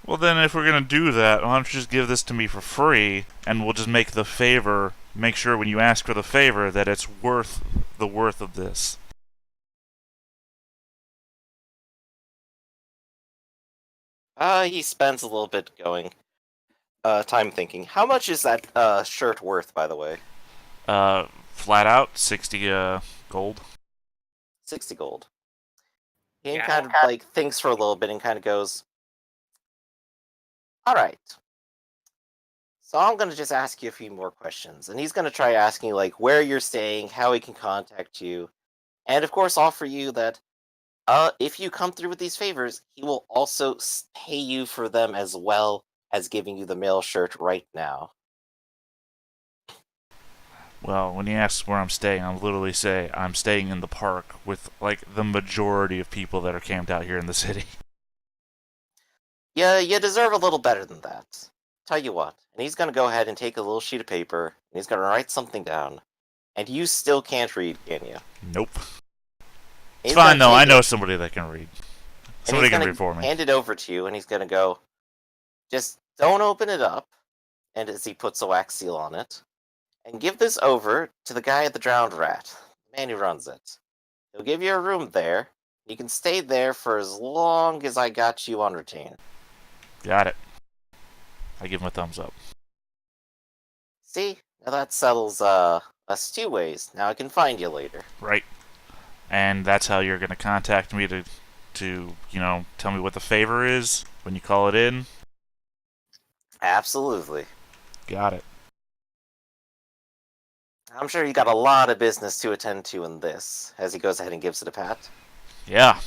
Well, then, if we're gonna do that, why don't you just give this to me for free, and we'll just make the favor. Make sure when you ask for the favor that it's worth the worth of this. He spends a little bit going, time thinking. How much is that, shirt worth, by the way? Flat out, 60 gold. 60 gold. He Yeah. kind of, like, thinks for a little bit and kind of goes, alright. So I'm gonna just ask you a few more questions. And he's gonna try asking you, like, where you're staying, how he can contact you, and of course offer you that, if you come through with these favors, he will also pay you for them as well as giving you the mail shirt right now. Well, when he asks where I'm staying, I'll literally say I'm staying in the park with, like, the majority of people that are camped out here in the city. Yeah, you deserve a little better than that. Tell you what, and he's gonna go ahead and take a little sheet of paper, and he's gonna write something down. And you still can't read, can you? Nope. It's He's fine, gonna though. I take know it, somebody that can read. and Somebody he's can gonna read for me. hand it over to you, and he's gonna go, just don't open it up, and as he puts a wax seal on it, and give this over to the guy at the Drowned Rat, the man who runs it. He'll give you a room there. You can stay there for as long as I got you on retainer. Got it. I give him a thumbs up. See? Now that settles us two ways. Now I can find you later. Right. And that's how you're gonna contact me to tell me what the favor is when you call it in. Absolutely. Got it. I'm sure you got a lot of business to attend to in this, as he goes ahead and gives it a pat. Yeah.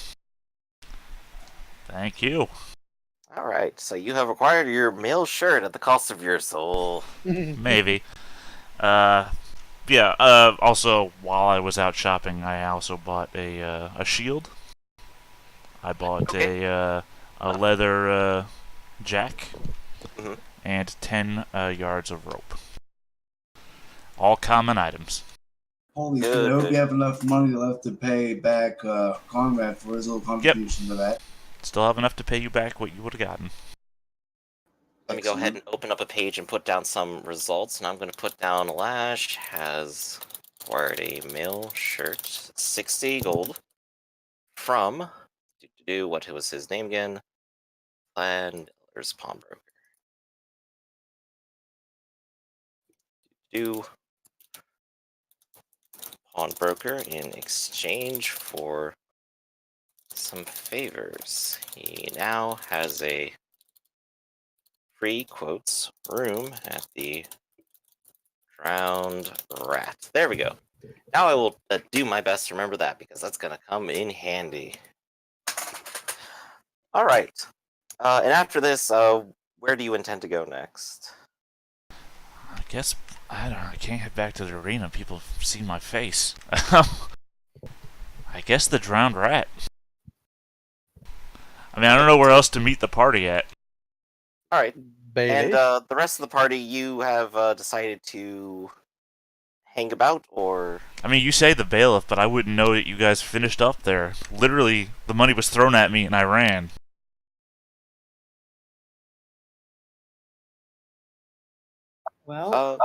Thank you. Alright, so you have acquired your mail shirt at the cost of your soul. Maybe. Yeah. Also, while I was out shopping, I also bought a shield. I bought Okay. a leather jack Mhm. and 10 yards of rope. All common items. Holy Good, shit, I hope good. you have enough money left to pay back Conrad for his little contribution to that. Still have enough to pay you back what you would have gotten. Let me go ahead Excellent. and open up a page and put down some results, and I'm going to put down Lash has acquired a mail shirt, 60 gold, from, what was his name again? There's Pawnbroker. Pawnbroker in exchange for some favors. He now has a free quotes room at the Drowned Rat. There we go. Now I will do my best to remember that because that's gonna come in handy. All right. And after this, where do you intend to go next? I guess I don't know. I can't head back to the arena. People have seen my face. I guess the drowned rat. I mean, I don't know where else to meet the party at. All right. Baby. And the rest of the party, you have decided to hang about, or I mean, you say the bailiff, but I wouldn't know that you guys finished up there. Literally, the money was thrown at me and I ran. Well,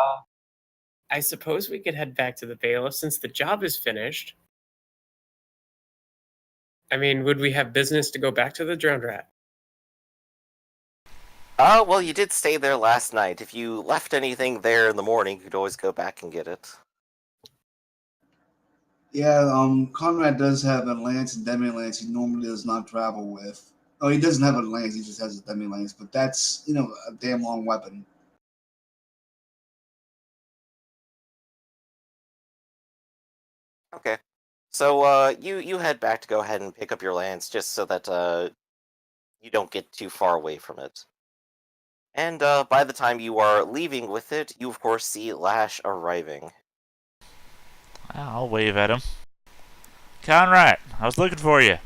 I suppose we could head back to the bailiff since the job is finished. I mean, would we have business to go back to the drowned rat? well, you did stay there last night. If you left anything there in the morning, you could always go back and get it. Yeah, Conrad does have a lance and demi-lance he normally does not travel with. Oh, he doesn't have a lance, he just has a demi-lance, but that's, a damn long weapon. Okay. So you head back to go ahead and pick up your lance just so that you don't get too far away from it. And by the time you are leaving with it, you of course see Lash arriving. I'll wave at him. Conrad, I was looking for you.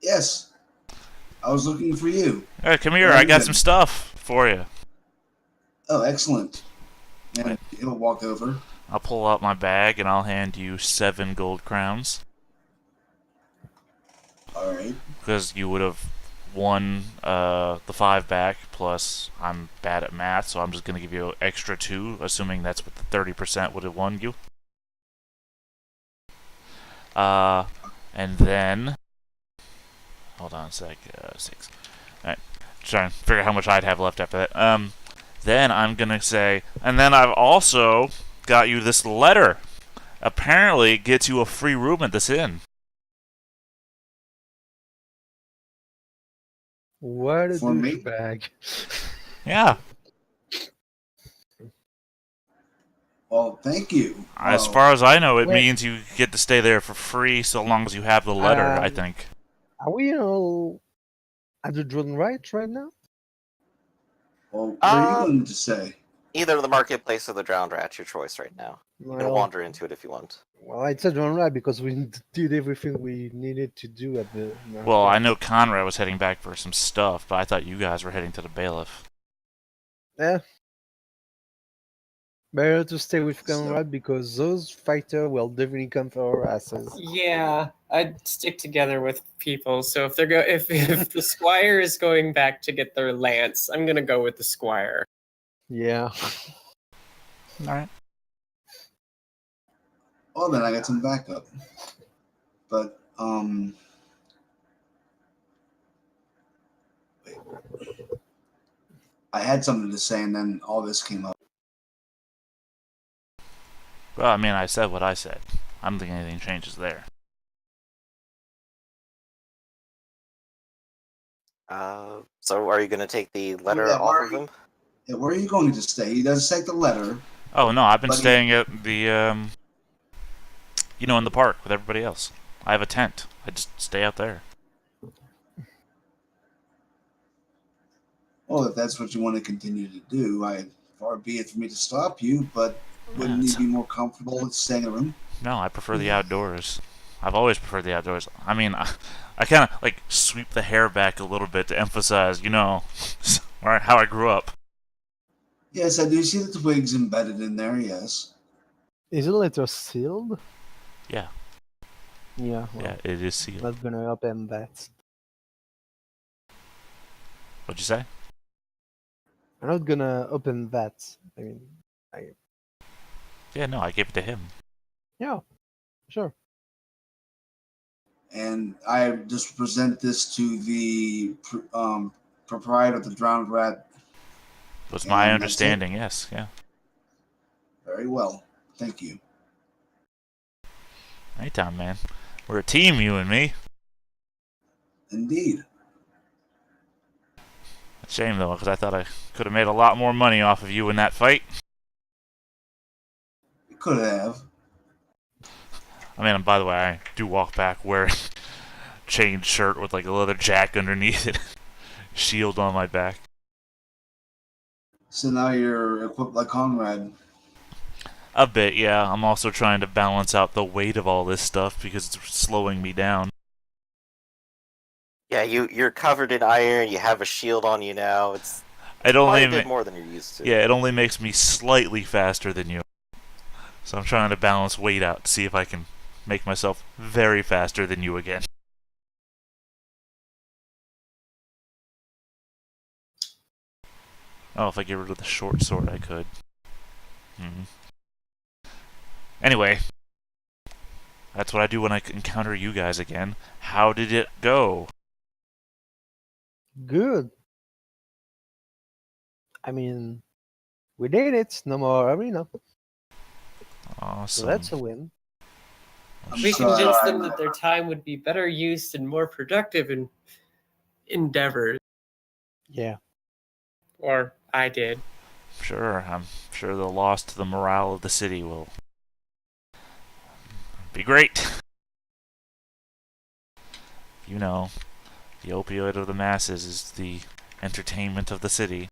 Yes, I was looking for you. Hey, come here. I got some stuff for you. Oh, excellent. And he'll walk over. I'll pull out my bag and I'll hand you 7 gold crowns. All right. Because you would have the 5 back, plus I'm bad at math, so I'm just gonna give you extra 2, assuming that's what the 30% would have won you. And then hold on a sec, 6. Alright, trying to figure out how much I'd have left after that. Then I'm gonna say, and then I've also got you this letter. Apparently, it gets you a free room at this inn. What a For me? douchebag. Yeah. Well, thank you. As Well, far as I know, it Wait. means you get to stay there for free so long as you have the letter, I think. Are we all at the drone right now? what are you Uh, going to say? Either the marketplace or the drowned rat, your choice right now. You can Well, wander into it if you want. well, I said drone right because we did everything we needed to do at the. Well, I know Conrad was heading back for some stuff, but I thought you guys were heading to the bailiff. Yeah. Better to stay with So- Conrad because those fighters will definitely come for our asses. Yeah, I'd stick together with people. So if if the squire is going back to get their lance, I'm gonna go with the squire. Yeah. Alright. Well, then I got some backup. But, wait. I had something to say, and then all this came up. Well, I mean, I said what I said. I don't think anything changes there. So are you going to take the letter Yeah, off where of are you- him? Yeah, where are you going to stay? He doesn't take the letter. Oh, no, I've been But he- staying at the, in the park with everybody else. I have a tent. I just stay out there. Well, if that's what you want to continue to do, far be it for me to stop you, but wouldn't Yeah, you be more comfortable with staying in a room? No, I prefer the outdoors. I've always preferred the outdoors. I mean, I kind of, like, sweep the hair back a little bit to emphasize, how I grew up. Yes, I do see the twigs embedded in there, yes. Is the letter sealed? Yeah, Yeah. Well, yeah, it is I'm sealed. not gonna open that. What'd you say? I'm not gonna open that. I mean, Yeah, no, I gave it to him. yeah, sure. And I just present this to the proprietor of the Drowned Rat. That's And my that's it. understanding, yes, yeah. Very well. Thank you. Anytime, man. We're a team, you and me. Indeed. Shame, though, because I thought I could have made a lot more money off of you in that fight. You could have. I mean, by the way, I do walk back wearing chain shirt with, like, a leather jack underneath it. Shield on my back. So now you're equipped like Conrad. A bit, yeah. I'm also trying to balance out the weight of all this stuff because it's slowing me down. Yeah, you're covered in iron. You have a shield on you now. It's It probably only a bit more than you're used to. Yeah, it only makes me slightly faster than you. So I'm trying to balance weight out to see if I can make myself very faster than you again. Oh, if I get rid of the short sword, I could. Anyway, that's what I do when I encounter you guys again. How did it go? Good. I mean, we did it. No more arena. So Awesome. that's a win. I'm We sorry. convinced them that their time would be better used and more productive in endeavors. Yeah. Or I did. Sure, I'm sure the loss to the morale of the city will be great. You know, the opioid of the masses is the entertainment of the city.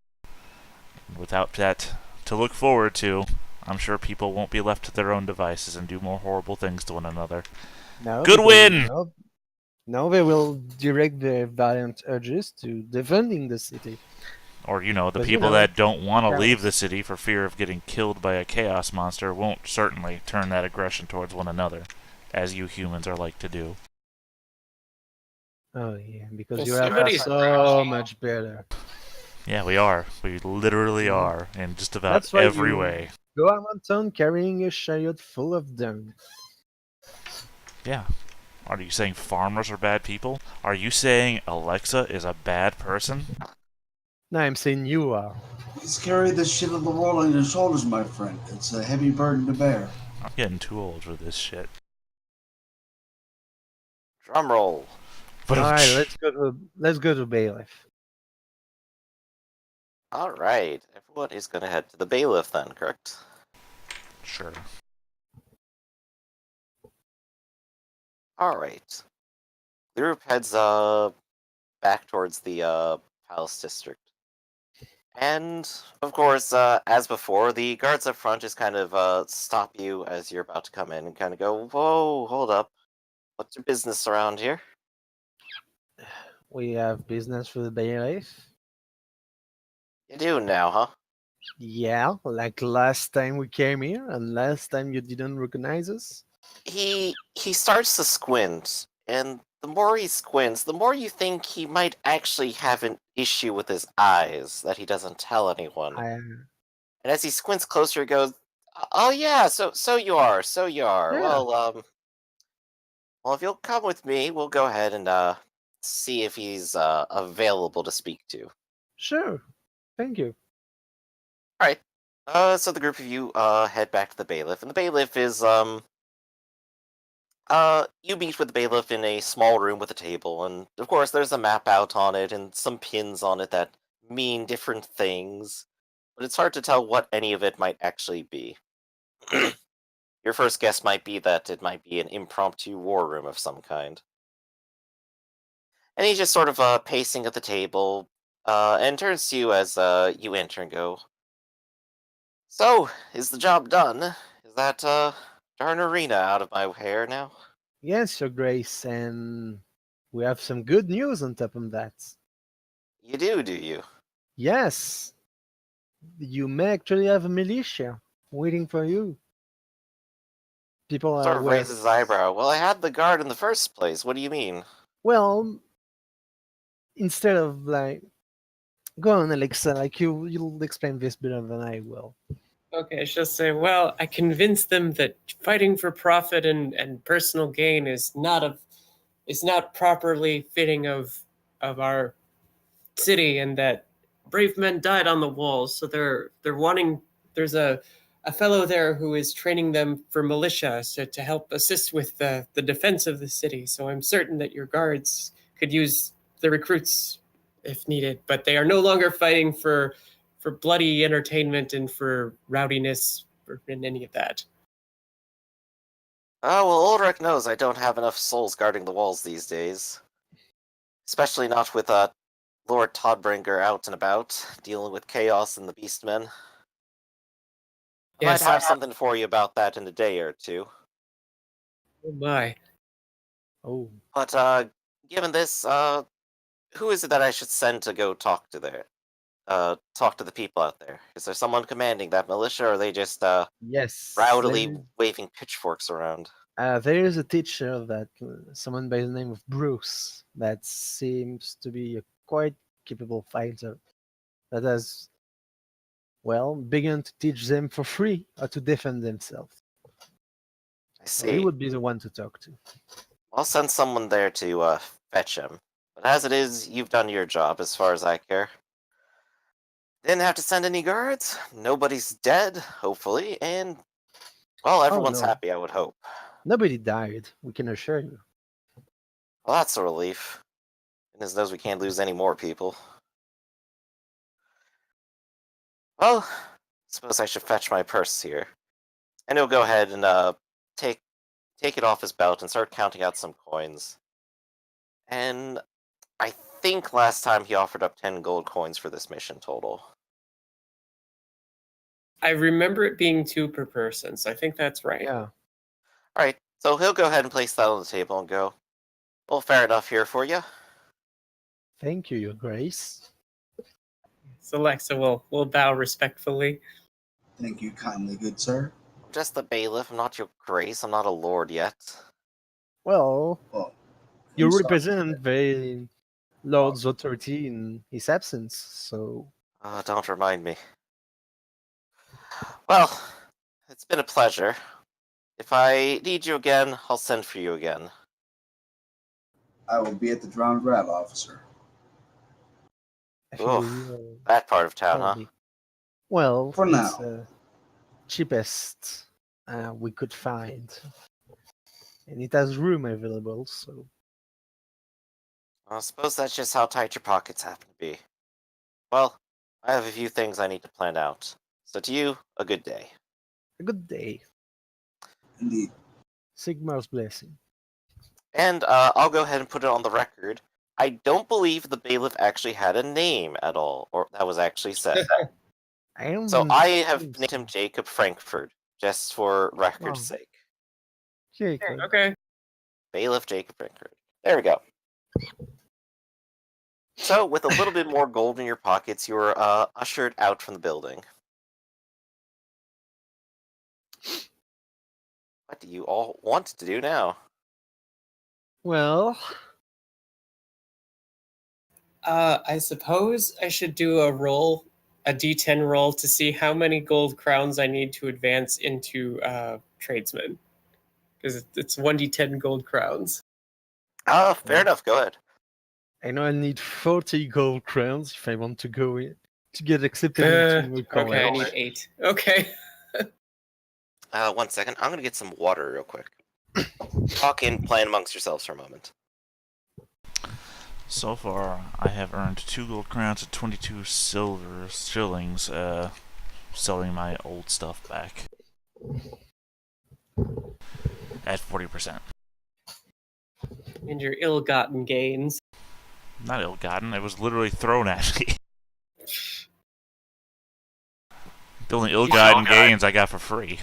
Without that to look forward to, I'm sure people won't be left to their own devices and do more horrible things to one another. No, Good because win! Now they will direct their valiant urges to defending the city. Or, the But, people that don't want to chaos. leave the city for fear of getting killed by a chaos monster won't certainly turn that aggression towards one another, as you humans are like to do. Oh yeah, because Well, you are somebody's so crouching. much better. Yeah, we are. We literally Mhm. are in just about That's why every you way. go around town carrying a chariot full of them. Yeah. Are you saying farmers are bad people? Are you saying Alexa is a bad person? No, I'm saying you are. He's carried the shit of the world on his shoulders, my friend. It's a heavy burden to bear. I'm getting too old for this shit. Drum roll. But All right, let's go to bailiff. All right, everyone is going to head to the bailiff then, correct? sure. All right. The group heads back towards the palace district. And of course, as before, the guards up front just kind of stop you as you're about to come in and kind of go, "Whoa, hold up! What's your business around here?" We have business with the bailiff. You do now, huh? Yeah, like last time we came here, and last time you didn't recognize us. He starts to squint, and the more he squints, the more you think he might actually have an issue with his eyes that he doesn't tell anyone. I And as he squints closer, he goes, "Oh yeah, so you are, so you are. Yeah, Well, if you'll come with me, we'll go ahead and see if he's available to speak to." sure. Thank you. All right. So the group of you head back to the bailiff, and the bailiff is you meet with the bailiff in a small room with a table, and of course there's a map out on it and some pins on it that mean different things, but it's hard to tell what any of it might actually be. Your first guess might be that it might be an impromptu war room of some kind. And he's just sort of pacing at the table, and turns to you as you enter and go, "So, is the job done? Is that darn arena out of my hair now?" Yes, Your Grace, and we have some good news on top of that. "You do you?" Yes, you may actually have a militia waiting for you. People Sort are of were raises his eyebrow. "Well, I had the guard in the first place. What do you mean?" well. Instead of like, go on, Alexa. Like you'll explain this better than I will. Okay, I shall say, well, I convinced them that fighting for profit and personal gain is not properly fitting of our city, and that brave men died on the walls. So they're wanting. There's a fellow there who is training them for militia, so to help assist with the defense of the city. So I'm certain that your guards could use the recruits if needed, but they are no longer fighting for bloody entertainment and for rowdiness and any of that. "Oh, well, Ulrich knows I don't have enough souls guarding the walls these days. Especially not with Lord Todbringer out and about, dealing with chaos and the beastmen. I might Yes. have something for you about that in a day or two. Oh my. Oh, But, given this, who is it that I should send to go talk to there? Talk to the people out there? Is there someone commanding that militia, or are they just, yes. rowdily waving pitchforks around?" There is a teacher that someone by the name of Bruce that seems to be a quite capable fighter that has begun to teach them for free how to defend themselves. I So he see. would be the one to talk to. I'll send someone there to, fetch him. But as it is, you've done your job as far as I care. Didn't have to send any guards. Nobody's dead, hopefully, and, well, Oh everyone's no, happy, I would hope. nobody died. We can assure you. Well, that's a relief. Goodness knows we can't lose any more people. Well, suppose I should fetch my purse here. And he'll go ahead and take take it off his belt and start counting out some coins. And I think last time he offered up 10 gold coins for this mission total. I remember it being 2 per person, so I think that's right. Yeah. Alright, so he'll go ahead and place that on the table and go, "Well, fair enough here for you." Thank you, Your Grace. So Alexa will bow respectfully. Thank you kindly, good sir. "I'm just the bailiff, I'm not your grace, I'm not a lord yet." Well, Well, You Stop. represent the Lord's authority in his absence, so Don't remind me. Well, it's been a pleasure. If I need you again, I'll send for you again. I will be at the Drowned Rat, officer. I figure Oof, you that part of town, will huh? be. Well, For it's now. cheapest we could find, and it has room available. So I suppose that's just how tight your pockets happen to be. Well, I have a few things I need to plan out. So to you, a good day. a good day, Indeed. Sigmar's blessing. And I'll go ahead and put it on the record. I don't believe the bailiff actually had a name at all, or that was actually said. I don't So I have think named so. him Jacob Frankfurt, just for record's Oh. sake. Jacob. Okay. Bailiff Jacob Frankfurt. There we go. So, with a little bit more gold in your pockets, you are ushered out from the building. What do you all want to do now? Well, I suppose I should do a roll, a D10 roll, to see how many gold crowns I need to advance into tradesman, because it's 1d10 gold crowns. Fair enough, go ahead. I know I need 40 gold crowns if I want to go in to get accepted into a college. Okay, I need 8. Okay. 1 second, I'm gonna get some water real quick. Talk and plan amongst yourselves for a moment. So far, I have earned 2 gold crowns and 22 silver shillings, selling my old stuff back. At 40%. And your ill-gotten gains. Not ill-gotten, it was literally thrown at me. The only ill-gotten gains I got for free.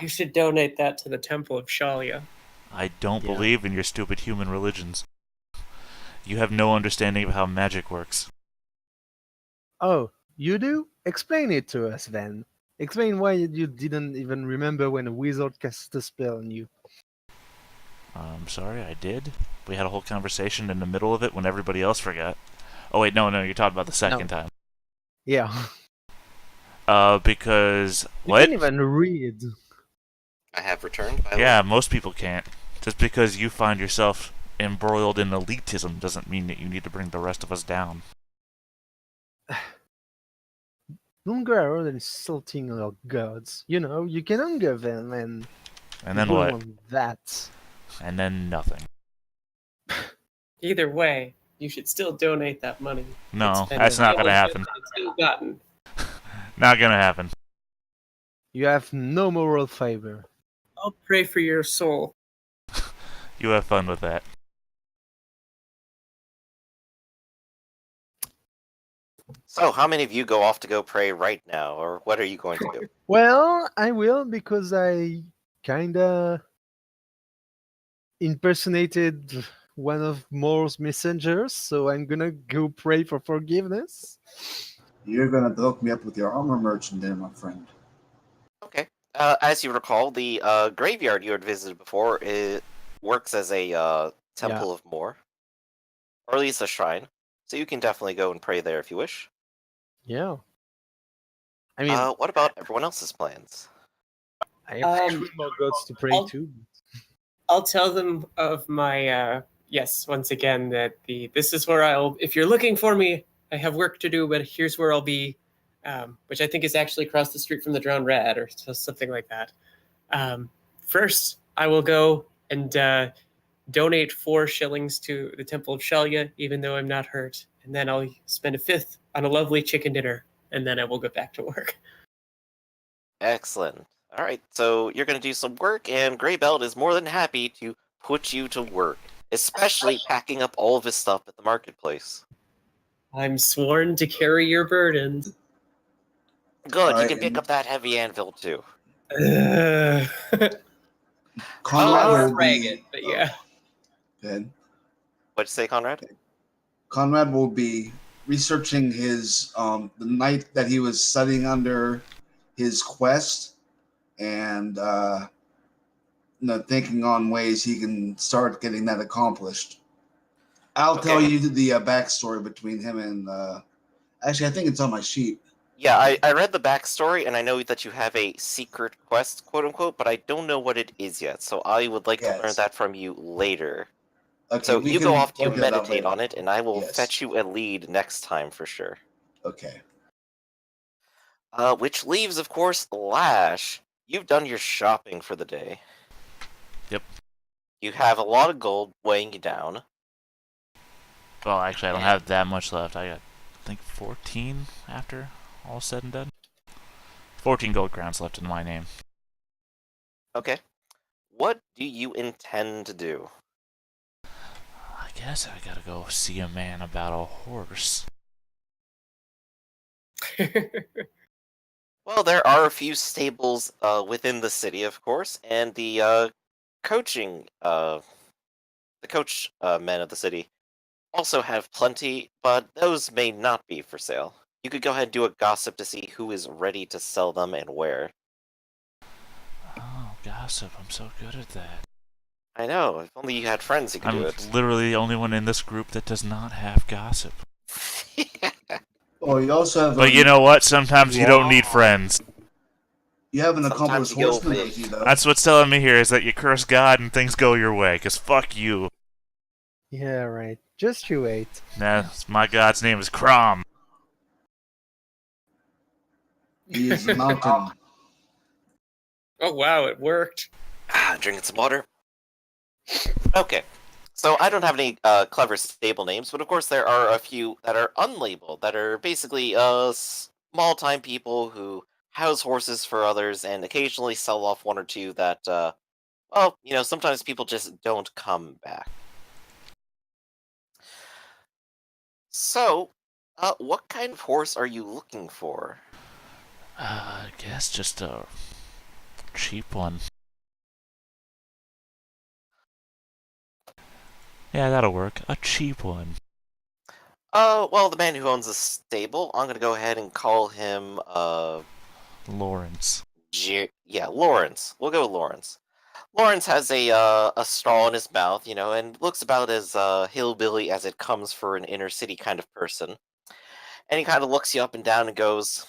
You should donate that to the Temple of Shalia. I don't Yeah. believe in your stupid human religions. You have no understanding of how magic works. Oh, you do? Explain it to us then. Explain why you didn't even remember when a wizard cast a spell on you. I'm sorry, I did. We had a whole conversation in the middle of it when everybody else forgot. Oh wait, no, you're talking about the second time. Yeah. Because You what? can't even read. I have returned, by the way. Yeah, most people can't. Just because you find yourself embroiled in elitism doesn't mean that you need to bring the rest of us down. Don't go around insulting our gods. You know, you can anger them and And then go what? on that. And then nothing. Either way, you should still donate that money. No, It's been that's not ill- gonna happen. It's ill-gotten. Not gonna happen. You have no moral fiber. I'll pray for your soul. You have fun with that. So, how many of you go off to go pray right now, or what are you going to do? Well, I will because I kinda impersonated one of Moore's messengers, so I'm gonna go pray for forgiveness. You're gonna hook me up with your armor merchant there, my friend. Okay. As you recall, the graveyard you had visited before works as a temple of Moor, or at least a shrine. So you can definitely go and pray there if you wish. Yeah. I mean, What about everyone else's plans? I have 3 um, more gods to pray I'll- to. I'll tell them of my yes, once again, that this is where I'll, if you're looking for me, I have work to do, but here's where I'll be, which I think is actually across the street from the Drowned Rat or something like that. First, I will go and donate 4 shillings to the Temple of Shalia, even though I'm not hurt, and then I'll spend a 5th on a lovely chicken dinner, and then I will go back to work. Excellent. All right, so you're going to do some work, and Greybelt is more than happy to put you to work, especially packing up all of his stuff at the marketplace. I'm sworn to carry your burden. Good, All you right, can pick and- up that heavy anvil too. Conrad I'll will frag be. it, but yeah. Good. What'd you say, Conrad? Conrad will be researching his the night that he was studying under his quest, and thinking on ways he can start getting that accomplished. I'll tell Okay. you the backstory between him and. Actually, I think it's on my sheet. Yeah, I read the backstory, and I know that you have a secret quest, quote unquote, but I don't know what it is yet, so I would like to learn Yes. that from you later. Okay, So we you can go off to work that out meditate later. on it, and I will Yes. fetch you a lead next time for sure. Okay. Which leaves, of course, Lash. You've done your shopping for the day. Yep. You have a lot of gold weighing you down. Well, actually, I don't have that much left. I got, I think, 14 after all said and done. 14 gold crowns left in my name. Okay. What do you intend to do? I guess I gotta go see a man about a horse. Well, there are a few stables within the city, of course, and the coach men of the city also have plenty, but those may not be for sale. You could go ahead and do a gossip to see who is ready to sell them and where. Oh, gossip. I'm so good at that. I know, if only you had friends who could do I'm it. literally the only one in this group that does not have gossip. Oh, you also have. But you know what? Sometimes you don't need friends. You have an Sometimes accomplished you go horseman big. with you, though. That's what's telling me here is that you curse God and things go your way. Cause fuck you. Yeah, right. Just you wait. Nah, my God's name is Crom. He is the mountain. Oh wow, it worked. Drinking some water. Okay. So I don't have any clever stable names, but of course there are a few that are unlabeled, that are basically small-time people who house horses for others and occasionally sell off one or two that, well, sometimes people just don't come back. So, what kind of horse are you looking for? I guess just a cheap one. Yeah, that'll work. A cheap one. Well, the man who owns the stable, I'm gonna go ahead and call him, Lawrence. yeah, Lawrence. We'll go with Lawrence. Lawrence has a straw in his mouth, and looks about as hillbilly as it comes for an inner city kind of person. And he kind of looks you up and down and goes,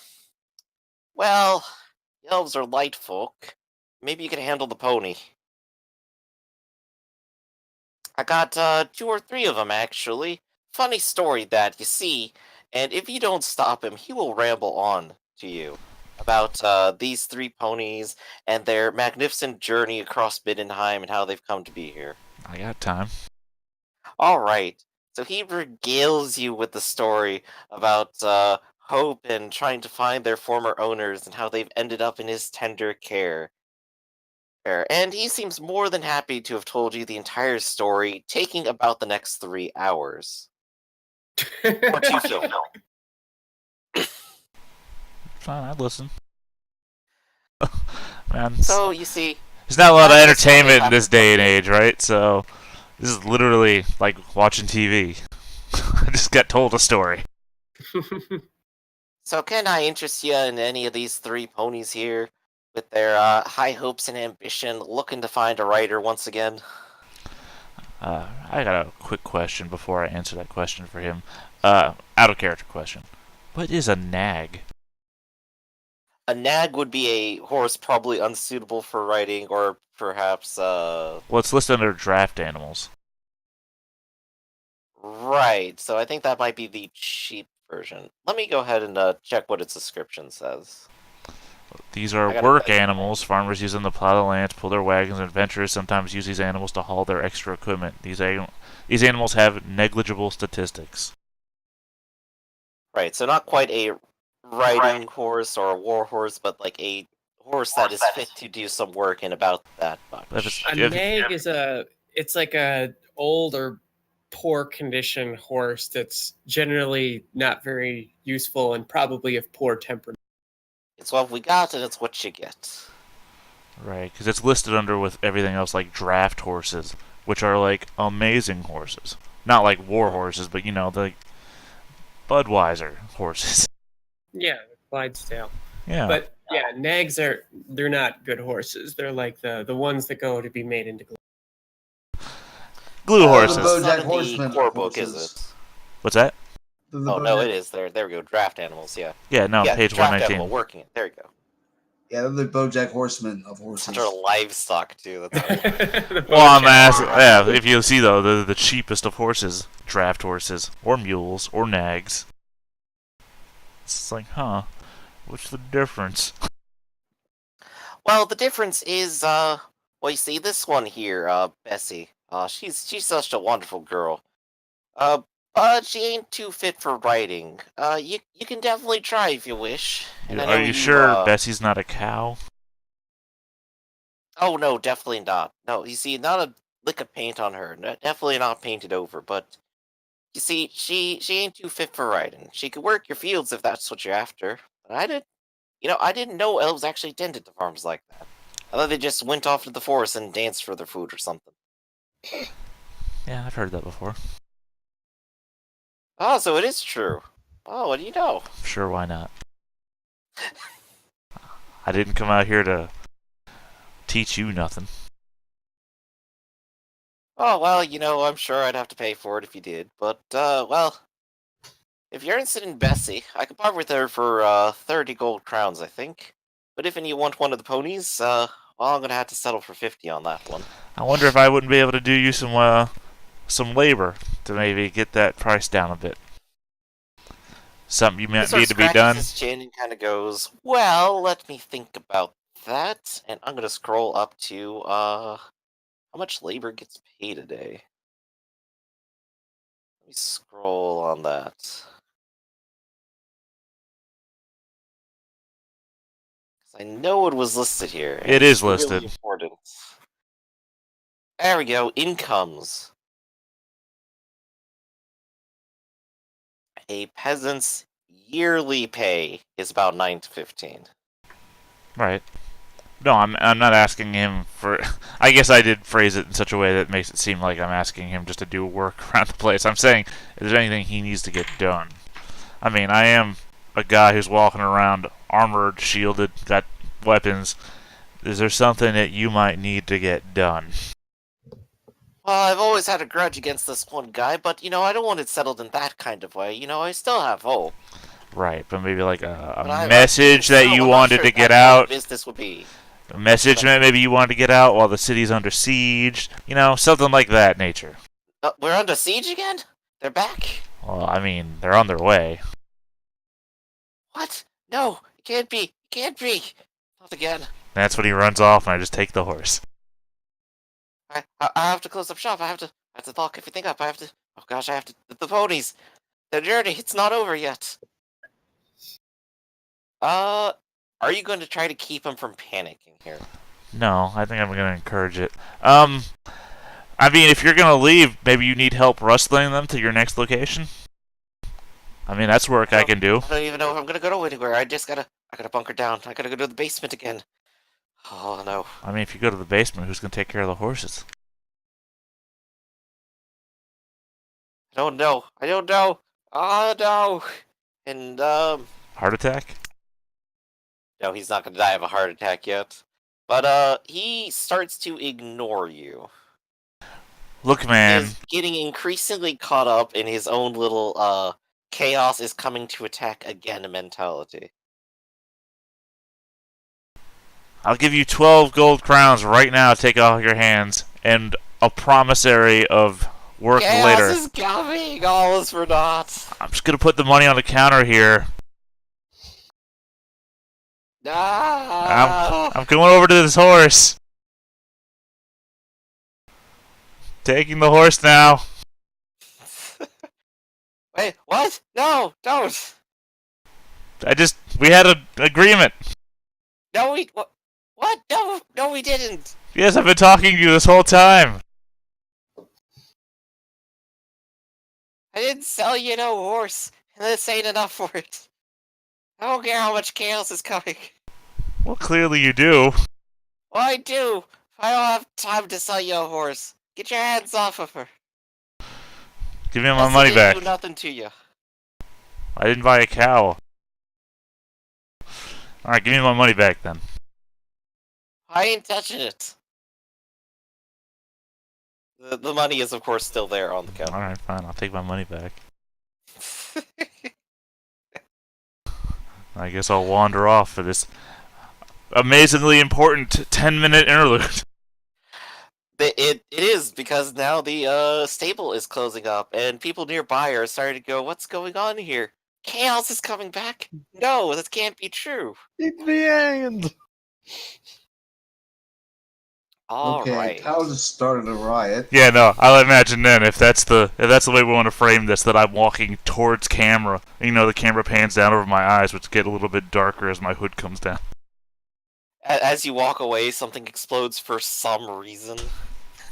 "Well, the elves are light folk. Maybe you can handle the pony. I got 2 or 3 of them actually. Funny story that you see, and if you don't stop him, he will ramble on to you about these 3 ponies and their magnificent journey across Middenheim and how they've come to be here." I got time. All right. So he regales you with the story about Hope and trying to find their former owners and how they've ended up in his tender care. And he seems more than happy to have told you the entire story, taking about the next 3 hours. What do you feel? Fine, I'd listen. Man, So, you see, there's not a lot of that is how they entertainment in have this to day and function. age, right? So, this is literally like watching TV. I just got told a story. So can I interest you in any of these 3 ponies here? With their high hopes and ambition, looking to find a writer once again? I got a quick question before I answer that question for him. Out of character question. What is a nag? A nag would be a horse probably unsuitable for riding, or perhaps, Well, it's listed under draft animals. right, so I think that might be the cheap version. Let me go ahead and check what its description says. These I are gotta work type it. animals. Farmers use them to plow the lands, pull their wagons, and adventurers sometimes use these animals to haul their extra equipment. These animals have negligible statistics. Right, so not quite a riding horse or a war horse, but like a horse that is fit to do some work in about that If much. it's- A nag is it's like a old or poor condition horse that's generally not very useful and probably of poor temperament. It's what we got, and it's what you get. Right, because it's listed under with everything else like draft horses, which are like amazing horses. Not like war horses, but the Budweiser horses. Yeah, Clydesdale. Yeah. But Yeah, nags they're not good horses. They're like the ones that go to be made into glue. Glue The horses. It's not BoJack in Horseman the core of book, is horses. it? What's that? The Oh no, BoJack it is. There we go. Draft animals. Yeah. Yeah, no, Yeah, page draft animal 119. working it. There you go. Yeah, they're the BoJack Horseman of horses. Such a livestock too. That's funny. The Well, I'm BoJack asking. horse. Yeah, if you see though, they're the cheapest of horses, draft horses, or mules, or nags. It's like, huh? What's the difference? Well, the difference is, well, you see this one here, Bessie. She's such a wonderful girl. But she ain't too fit for riding. You can definitely try if you wish. And I know Are you sure uh, Bessie's not a cow? Oh no, definitely not. No, you see, not a lick of paint on her. Definitely not painted over. But you see, she ain't too fit for riding. She could work your fields if that's what you're after. But I didn't know elves actually tended to farms like that. I thought they just went off to the forest and danced for their food or something. Yeah, I've heard that before. Oh, so it is true. Oh, what do you know? Sure, why not? I didn't come out here to teach you nothing. Oh, well, I'm sure I'd have to pay for it if you did. But, well, if you're interested in Bessie, I could part with her for 30 gold crowns, I think. But if you want one of the ponies, well, I'm gonna have to settle for 50 on that one. I wonder if I wouldn't be able to do you some labor to maybe get that price down a bit. Something you might He need sort to of be scratches done. his chin and kind of goes, well, let me think about that. And I'm gonna scroll up to, how much labor gets paid a day? Let me scroll on that. I know it was listed here. and It it's is really listed. important. There we go. Incomes. A peasant's yearly pay is about 9 to 15. Right. No, I'm not asking him for. I guess I did phrase it in such a way that makes it seem like I'm asking him just to do work around the place. I'm saying, is there anything he needs to get done? I mean, I am a guy who's walking around armored, shielded, got weapons. Is there something that you might need to get done? Well, I've always had a grudge against this one guy, but, I don't want it settled in that kind of way. I still have hope. Right, but maybe like a But I- message so that you I'm not wanted sure to if get that kind of out. business would be. A message that maybe you wanted to get out while the city's under siege. Something like that nature. We're under siege again? They're back? Well, I mean, they're on their way. What? No, it can't be. It can't be. Not again. That's when he runs off, and I just take the horse. I have to close up shop. I have to lock everything up. Oh gosh, I have to. The ponies. The journey. It's not over yet. Are you going to try to keep him from panicking here? No, I think I'm going to encourage it. I mean, if you're going to leave, maybe you need help rustling them to your next location? I mean, that's work I can do. I don't even know if I'm going to go anywhere. I gotta bunker down. I gotta go to the basement again. Oh no. I mean, if you go to the basement, who's going to take care of the horses? I don't know. Oh no. And, Heart attack? no, he's not gonna die of a heart attack yet. But, he starts to ignore you. Look, man. He is getting increasingly caught up in his own little, chaos is coming to attack again mentality. I'll give you 12 gold crowns right now to take off your hands, and a promissory of work Chaos later. is coming! All is for naught! I'm just going to put the money on the counter here. Ah! I'm going over to this horse. Taking the horse now. Wait, what? No, don't! We had an agreement. No, what? No, we didn't! Yes, I've been talking to you this whole time. I didn't sell you no horse, and this ain't enough for it. I don't care how much chaos is coming. Well, clearly you do. Well, I do. I don't have time to sell you a horse. Get your hands off of her. Give me my Bessie money didn't back. do nothing to you. I didn't buy a cow. Alright, give me my money back then. I ain't touching it. The money is, of course, still there on the counter. Alright, fine. I'll take my money back. I guess I'll wander off for this amazingly important 10-minute interlude. It is, because now the stable is closing up, and people nearby are starting to go, what's going on here? Chaos is coming back? No, this can't be true. It's the end. All right. Cows have started a riot. Yeah, no, I'll imagine then if that's the way we want to frame this, that I'm walking towards camera. You know, the camera pans down over my eyes, which get a little bit darker as my hood comes down. As you walk away, something explodes for some reason.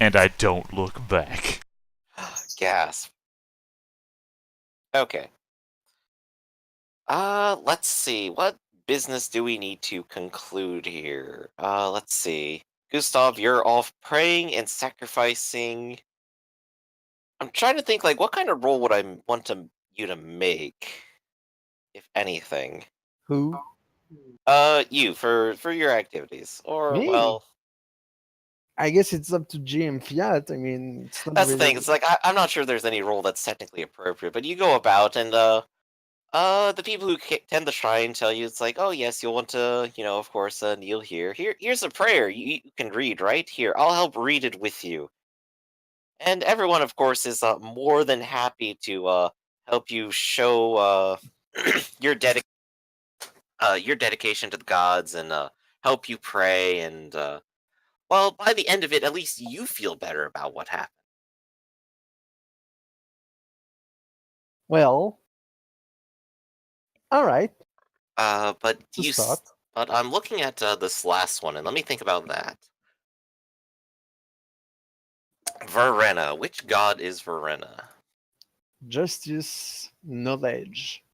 And I don't look back. Gasp. Okay. Let's see. What business do we need to conclude here? Let's see. Gustav, you're off praying and sacrificing. I'm trying to think, like, what kind of role would I want you to make, if anything? Who? You for your activities, or Me? well, I guess it's up to GM Fiat. I mean, it's not that's really... the thing. It's like I'm not sure there's any role that's technically appropriate, but you go about and the people who tend the shrine tell you it's like, oh yes, you'll want to, of course, kneel here. Here's a prayer you can read right here. I'll help read it with you. And everyone, of course, is more than happy to help you show your your dedication to the gods and help you pray. And well, by the end of it, at least you feel better about what happened. Well, all right. But It's a start. but I'm looking at this last one, and let me think about that. Verena. Which god is Verena? Justice, knowledge.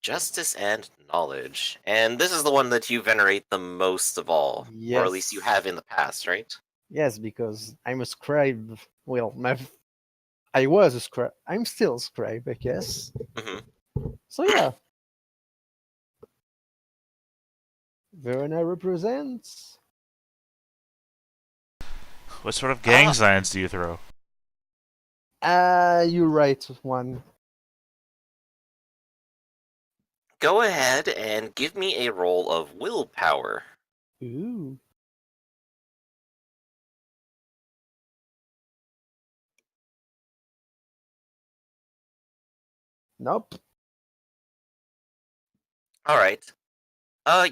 Justice and knowledge. And this is the one that you venerate the most of all. Or at least you Yes. have in the past, right? Yes, because I'm a scribe. Well, I was a scribe. I'm still a scribe, I guess. hmm So yeah. Verona represents. What sort of gang signs do you throw? You write one. Go ahead and give me a roll of willpower. Ooh. Nope. Alright.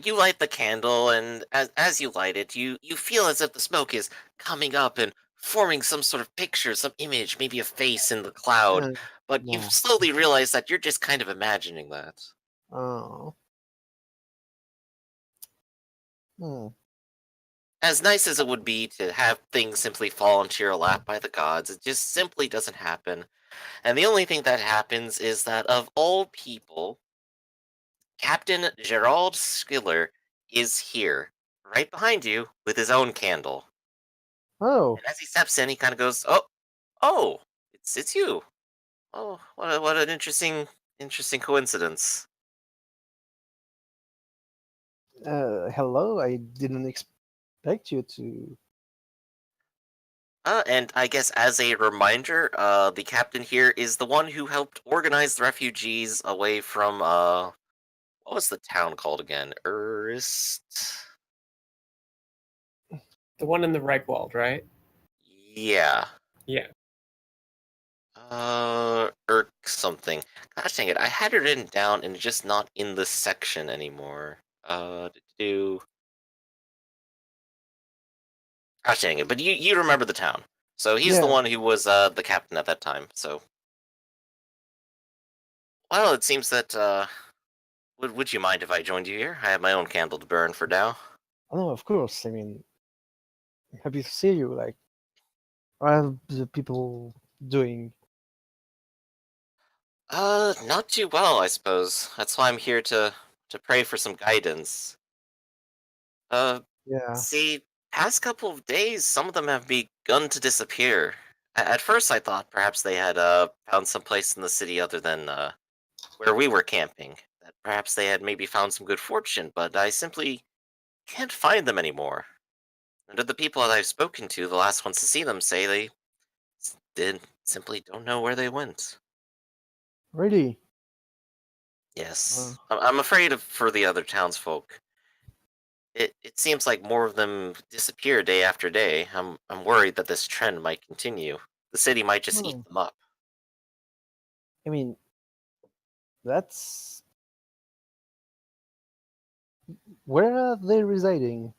You light the candle, and as you light it, you feel as if the smoke is coming up and forming some sort of picture, some image, maybe a face in the cloud. Uh, But you no. slowly realize that you're just kind of imagining that. Oh. Hmm. As nice as it would be to have things simply fall into your lap by the gods, it just simply doesn't happen. And the only thing that happens is that of all people, Captain Gerald Skiller is here, right behind you, with his own candle. Oh. And as he steps in, he kind of goes, "Oh, it's you. Oh, what an interesting coincidence." Hello. I didn't expect you to. And I guess as a reminder, the captain here is the one who helped organize the refugees away from what was the town called again? Urst. The one in the Reichwald, right? Yeah. Yeah. Irk something. Gosh dang it, I had it written down and it's just not in this section anymore. Do. Gosh dang it, but you remember the town. So he's the Yeah. one who was the captain at that time. So, well, it seems that would you mind if I joined you here? I have my own candle to burn for now. Oh, no, of course. I mean, I'm happy to see you. Like, what are the people doing? Not too well, I suppose. That's why I'm here to pray for some guidance. Yeah. See, past couple of days, some of them have begun to disappear. At first, I thought perhaps they had found some place in the city other than where we were camping. that perhaps they had maybe found some good fortune, but I simply can't find them anymore. And of the people that I've spoken to, the last ones to see them say they did simply don't know where they went. Really? Yes, Uh, I'm afraid for the other townsfolk. It seems like more of them disappear day after day. I'm worried that this trend might continue. The city might just eat oh, them up. I mean, that's where are they residing?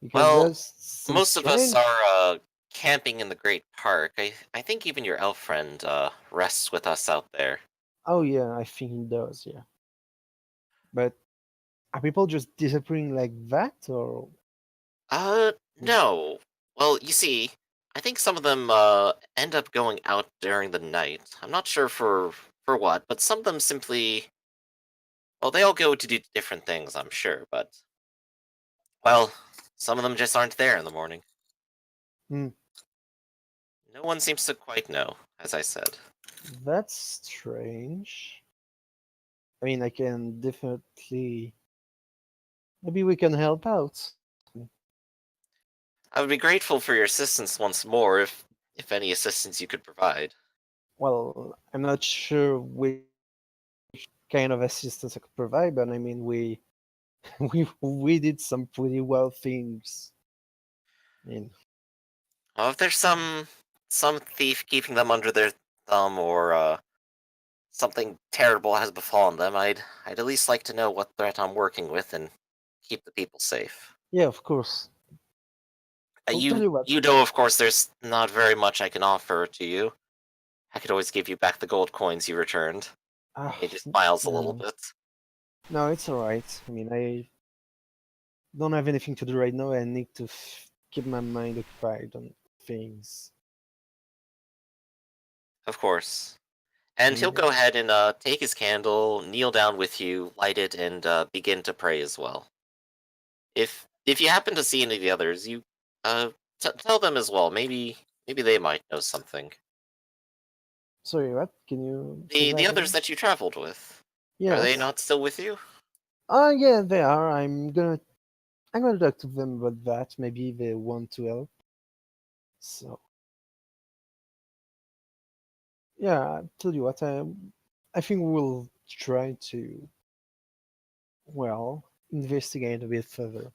Because Well, there's some most of us strange. are camping in the Great Park. I think even your elf friend rests with us out there. Oh yeah, I think it does. Yeah, but are people just disappearing like that, or No. Well, you see, I think some of them end up going out during the night. I'm not sure for what, but some of them simply, well, they all go to do different things, I'm sure, but well, some of them just aren't there in the morning. Hmm, No one seems to quite know, as I said. that's strange. I mean, I can definitely. Maybe we can help out. I would be grateful for your assistance once more if any assistance you could provide. Well, I'm not sure which kind of assistance I could provide, but I mean, we we did some pretty well things. I mean, Well, if there's some thief keeping them under their thumb or something terrible has befallen them, I'd at least like to know what threat I'm working with and keep the people safe. yeah, of course. I'll tell You you what. you know, of course, there's not very much I can offer to you. I could always give you back the gold coins you returned. Ah, He just smiles a little no, bit. no, it's all right. I mean, I don't have anything to do right now. I need to keep my mind occupied on things. Of course. And he'll And go ahead and take his candle, kneel down with you, light it, and begin to pray as well. If you happen to see any of the others, you uh tell them as well. Maybe they might know something. sorry, what? Can you say The that others again? that you traveled with, are they Yes. not still with you? Yeah, they are. I'm gonna talk to them about that. Maybe they want to help. So yeah, I'll tell you what. I think we'll try to well investigate a bit further.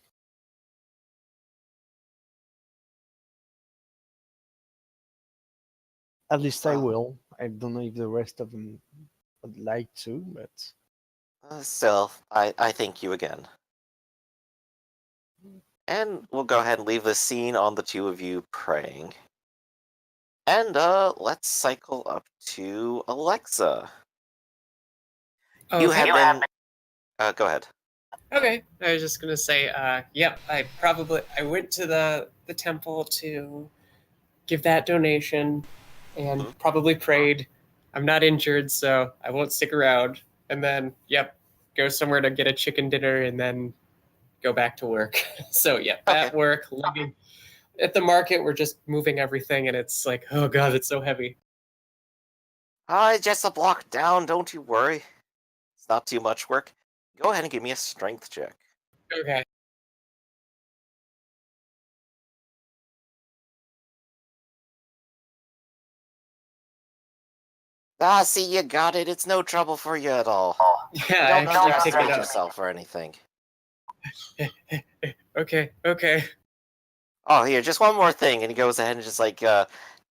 At least I Well, will. I don't know if the rest of them would like to, but still, I thank you again. And we'll go ahead and leave this scene on the two of you praying. And let's cycle up to Alexa. You Okay. have been. Go ahead. Okay. I was just gonna say, yep, I went to the temple to give that donation and Mhm. probably prayed. I'm not injured, so I won't stick around. And then, yep, go somewhere to get a chicken dinner and then go back to work. So, yeah, Okay. that work, living at the market, we're just moving everything, and it's like, oh god, it's so heavy. Just a block down. Don't you worry. It's not too much work. Go ahead and give me a strength check. Okay. See, you got it. It's no trouble for you at all. Yeah, You I don't need to actually picked it exert up. yourself or anything. Okay, okay. Oh, here, just one more thing, and he goes ahead and just like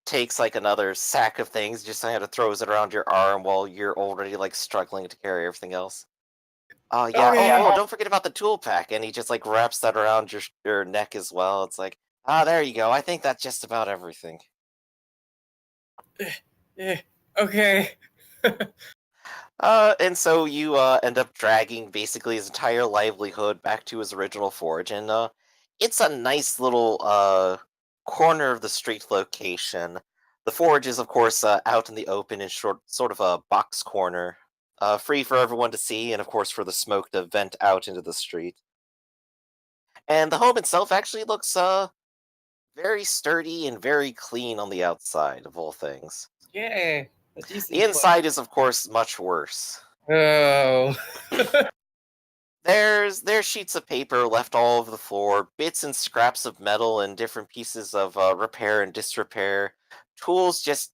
takes like another sack of things, just kind of throws it around your arm while you're already like struggling to carry everything else. Oh yeah. Okay. Oh, don't forget about the tool pack, and he just like wraps that around your neck as well. It's like, there you go. I think that's just about everything. Okay. And so you end up dragging basically his entire livelihood back to his original forge, and it's a nice little corner of the street location. The forge is, of course, out in the open in sort of a box corner, free for everyone to see, and of course for the smoke to vent out into the street. And the home itself actually looks very sturdy and very clean on the outside of all things. Yay. A decent The inside is, of course, much worse. Oh. There's sheets of paper left all over the floor, bits and scraps of metal and different pieces of repair and disrepair, tools just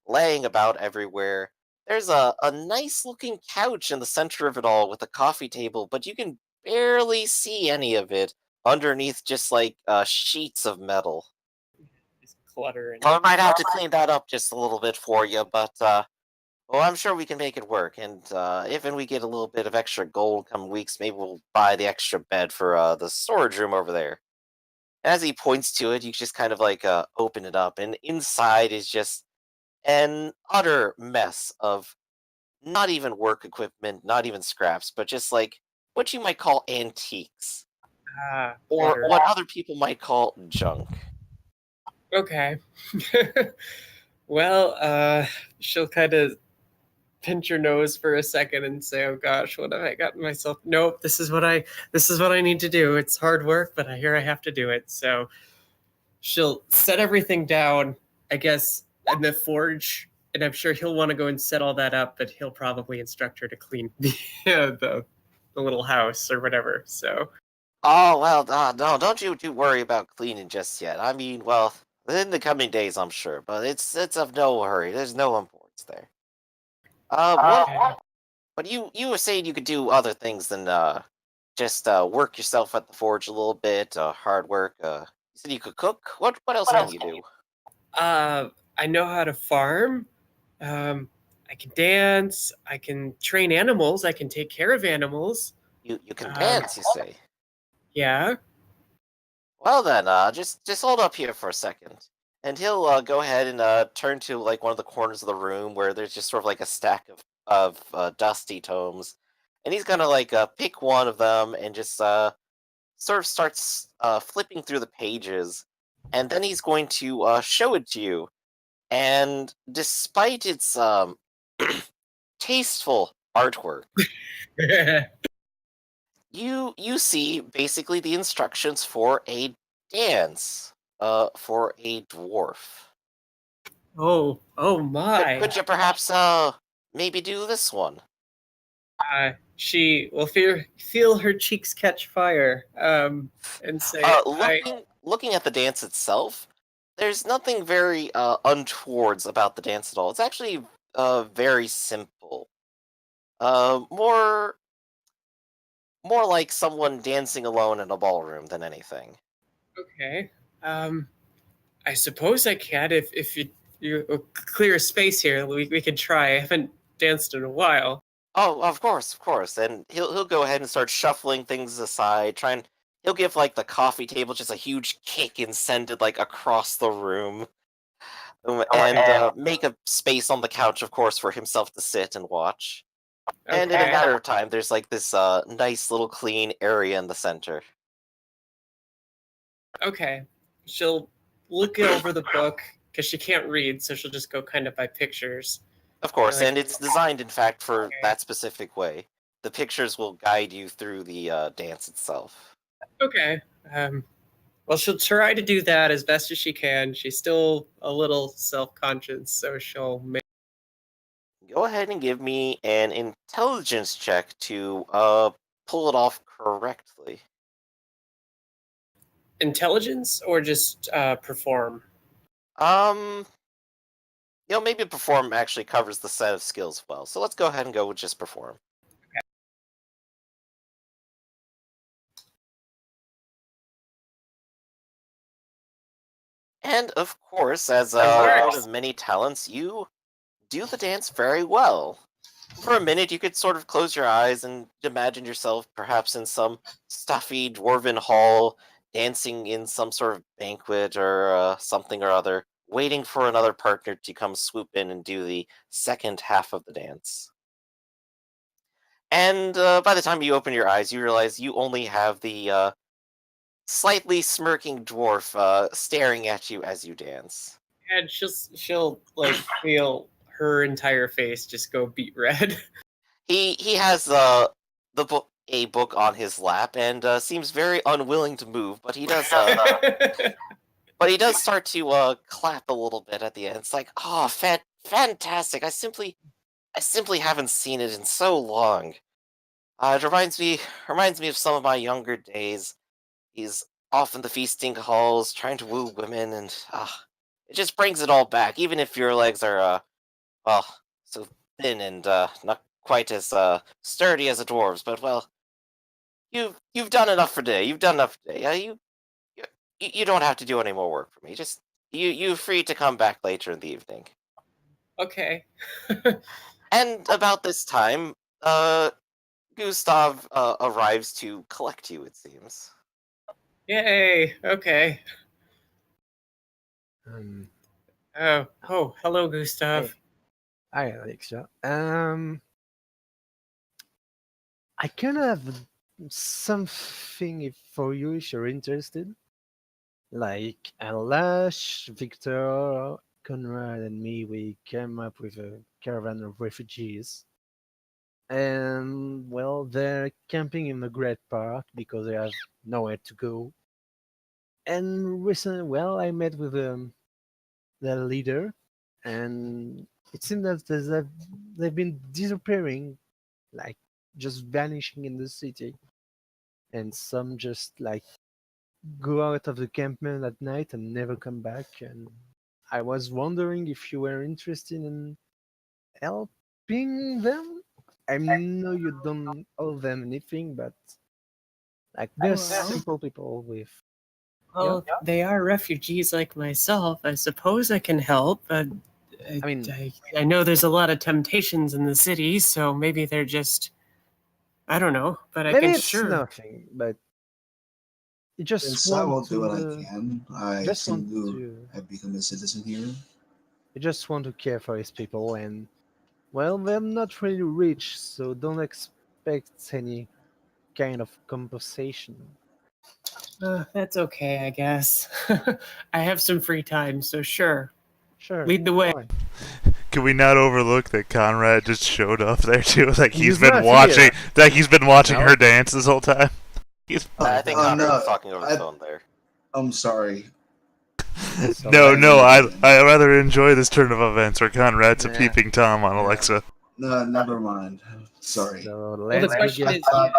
laying about everywhere. There's a nice looking couch in the center of it all with a coffee table, but you can barely see any of it underneath just like sheets of metal. Just clutter and Well, I might have to clean that up just a little bit for you, but well, I'm sure we can make it work. And if we get a little bit of extra gold come weeks, maybe we'll buy the extra bed for the storage room over there. As he points to it, you just kind of like open it up, and inside is just an utter mess of not even work equipment, not even scraps, but just like what you might call antiques, or clutter. what other people might call junk. Okay. Well, she'll kind of pinch her nose for a second and say, "Oh gosh, what have I gotten myself? Nope, this is what I need to do. It's hard work, but I hear I have to do it." So she'll set everything down, I guess, in the forge, and I'm sure he'll want to go and set all that up, but he'll probably instruct her to clean the little house or whatever. So Oh well, no, don't you worry about cleaning just yet. I mean, well, within the coming days, I'm sure, but it's of no hurry. There's no importance there. What? okay. But you were saying you could do other things than just work yourself at the forge a little bit, hard work. You said you could cook. What else can you do? I know how to farm. I can dance. I can train animals. I can take care of animals. You can Um, dance, you say. Yeah. Well then, just hold up here for a second, and he'll go ahead and turn to like one of the corners of the room where there's just sort of like a stack of dusty tomes, and he's gonna like pick one of them and just sort of starts flipping through the pages, and then he's going to show it to you. And despite its tasteful artwork, you see basically the instructions for a dance for a dwarf. Oh Could, my. could you perhaps maybe do this one? She will feel her cheeks catch fire. And say, I. Looking at the dance itself, there's nothing very untowards about the dance at all. It's actually very simple. More like someone dancing alone in a ballroom than anything. Okay. I suppose I can if you clear a space here. We can try. I haven't danced in a while. Oh, of course. And he'll go ahead and start shuffling things aside, he'll give like the coffee table just a huge kick and send it like across the room. And make a space on the couch, of course, for himself to sit and watch. And in a Okay. matter of time, there's like this nice little clean area in the center. Okay. She'll look over the book because she can't read, so she'll just go kind of by pictures. Of course, Like- and it's designed, in fact, for that specific way. The pictures will guide you through the dance itself. Okay. Well, she'll try to do that as best as she can. She's still a little self-conscious, so she'll make. Go ahead and give me an intelligence check to pull it off correctly. Intelligence or just perform? Maybe perform actually covers the set of skills well. So let's go ahead and go with just perform. Okay. And of course, as course. one of many talents, you do the dance very well. For a minute, you could sort of close your eyes and imagine yourself perhaps in some stuffy dwarven hall, dancing in some sort of banquet or something or other, waiting for another partner to come swoop in and do the second half of the dance. And by the time you open your eyes, you realize you only have the slightly smirking dwarf staring at you as you dance. And she'll like feel her entire face just go beet red. He has a book on his lap and seems very unwilling to move, but he does start to clap a little bit at the end. It's like, oh, fantastic. I simply haven't seen it in so long. It reminds me of some of my younger days. He's off in the feasting halls, trying to woo women, and it just brings it all back. Even if your legs are well, so thin and not quite as sturdy as a dwarf's, but well, you've done enough for today. You've done enough for today. You you don't have to do any more work for me. Just you're free to come back later in the evening. Okay. And about this time, Gustav arrives to collect you. It seems. Yay. Okay. Um, Oh, hello, Gustav. Hey. Hi, Alexia. I kind of have something for you if you're interested. Like Alash, Victor, Conrad, and me, we came up with a caravan of refugees. And well, they're camping in the Great Park because they have nowhere to go. And recently, well, I met with their leader, and it seems that they've been disappearing, like just vanishing in the city. And some just like go out of the campment at night and never come back. And I was wondering if you were interested in helping them. I know you don't owe them anything, but like they're Well- simple people with. Well, they are refugees like myself. I suppose I can help. I mean- I know there's a lot of temptations in the city, so maybe they're just. I don't know, but I Maybe can it's sure. nothing, but you just Yes, I will want do what I to. can. I Just seem want to to. have become a citizen here. You just want to care for his people, and well, they're not really rich, so don't expect any kind of compensation. That's okay, I guess. I have some free time, so sure. Sure. Lead the way. fine. Can we not overlook that Conrad just showed up there too? Like he's He's been not watching. here. Like he's been watching No. her dance this whole time. He's I think Oh, Conrad no, was talking over the I- phone there. I'm sorry. So no, let's- no. I rather enjoy this turn of events where Conrad's a Yeah. peeping tom on Yeah. Alexa. No, never mind. Sorry. So Well, let's the question begin. is,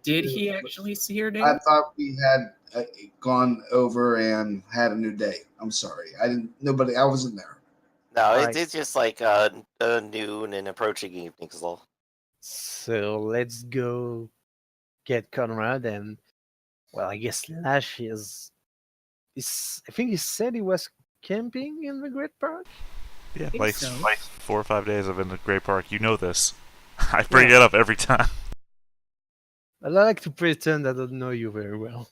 did he actually see her I dance? thought we had gone over and had a new date. I'm sorry. I didn't. Nobody. I wasn't there. No, Alright. it's just like noon and approaching evening still. So let's go get Conrad and well, I guess Lash is. I think he said he was camping in the Great Park. Yeah, think like so. 4 or 5 days I've been to Great Park. You know this. I bring Yeah. it up every time. I like to pretend I don't know you very well.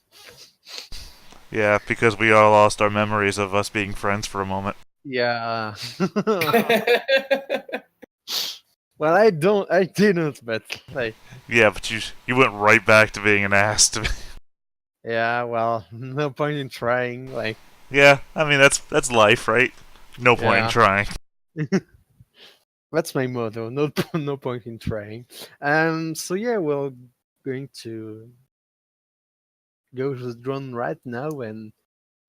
Yeah, because we all lost our memories of us being friends for a moment. Yeah. Well, I didn't, but like, Yeah, but you went right back to being an ass to me. yeah. Well, no point in trying. Like, Yeah, I mean that's life, right? No point in Yeah. trying. that's my motto. No, no point in trying. So yeah, we're going to go to the drone right now and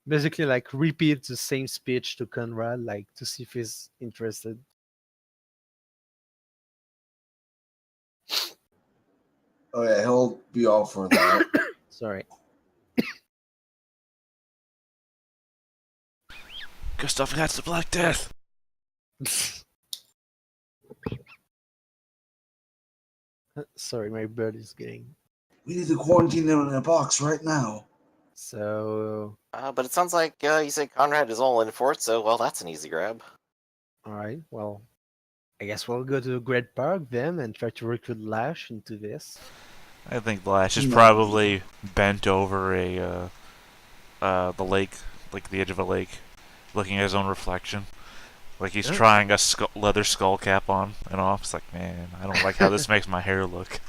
basically like repeat the same speech to Conrad, like to see if he's interested. Oh yeah, he'll be all for that. Sorry. Gustav, that's the Black Death. Sorry, my bird is getting. We need to quarantine him in a box right now. So, But it sounds like you said Conrad is all in for it, so well, that's an easy grab. all right. Well, I guess we'll go to the Great Park then and try to recruit Lash into this. I think Lash is No. probably bent over the lake, like the edge of a lake, looking at his own reflection. Like he's Yeah. trying a leather skull cap on and off. It's like, man, I don't like how this makes my hair look.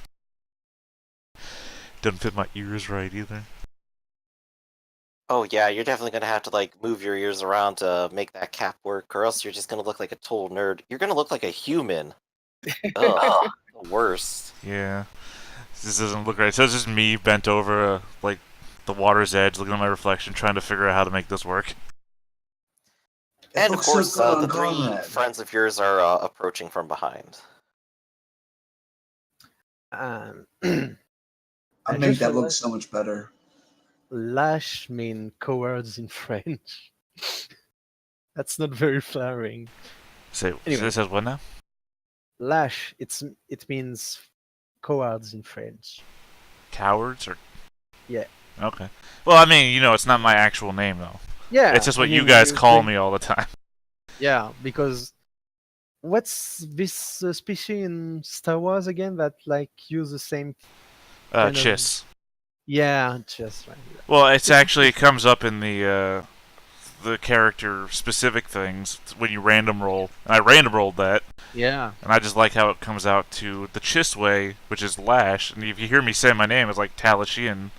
Doesn't fit my ears right either. Oh yeah, you're definitely gonna have to like move your ears around to make that cap work, or else you're just gonna look like a total nerd. You're gonna look like a human. Ugh, the worst. Yeah, this doesn't look right. So it's just me bent over, like the water's edge, looking at my reflection, trying to figure out how to make this work. It And of looks so course, good on the three Conrad. friends of yours are approaching from behind. Um, I I make just that look realized so much better. lash mean cowards in French. That's not very flattering. So Anyway. this says what now? Lash, it means cowards in French. Cowards or? Yeah. Okay. Well, I mean, it's not my actual name though. Yeah. It's just what I you mean, guys you call think- me all the time. Yeah, because what's this species in Star Wars again that like use the same kind of- Chiss. Yeah, just right. Well, it actually comes up in the character specific things when you random roll. And I random rolled that, Yeah. and I just like how it comes out to the Chiss way, which is Lash. And if you hear me say my name, it's like Talashian.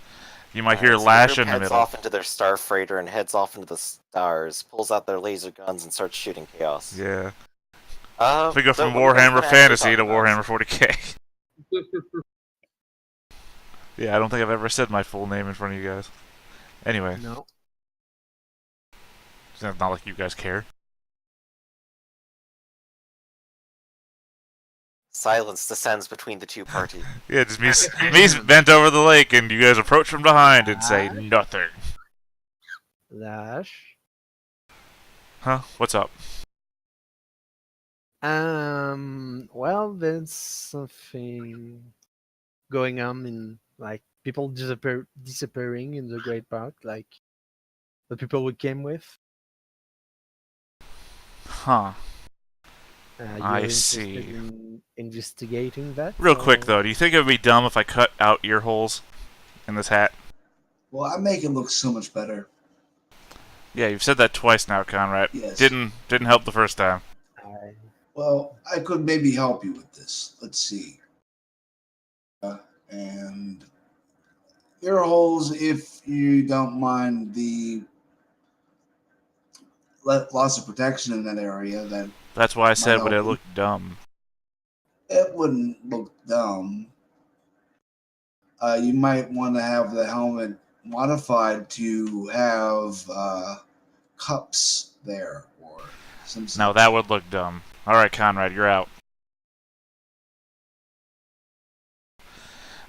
You might hear So the Lash group in the heads middle. off into their star freighter and heads off into the stars, pulls out their laser guns and starts shooting chaos. Yeah. We We go from Warhammer Fantasy to Warhammer 40k. Yeah, I don't think I've ever said my full name in front of you guys. Anyway, No. it's not like you guys care. Silence descends between the two parties. Yeah, just me's bent over the lake, and you guys approach from behind and say nothing. Lash. Huh? What's up? Well, there's something going on in like people disappearing in the Great Park, like the people we came with. Huh. You're I interested see. in investigating that? Real quick, or- though, do you think it would be dumb if I cut out ear holes in this hat? Well, I make it look so much better. Yeah, you've said that twice now, Conrad. Yes. Didn't help the first time. Well, I could maybe help you with this. Let's see. And ear holes, if you don't mind the loss of protection in that area, that That's why I said, Might would it help you. look dumb? it wouldn't look dumb. You might want to have the helmet modified to have cups there or some. No, that would look dumb. Alright, Conrad, you're out.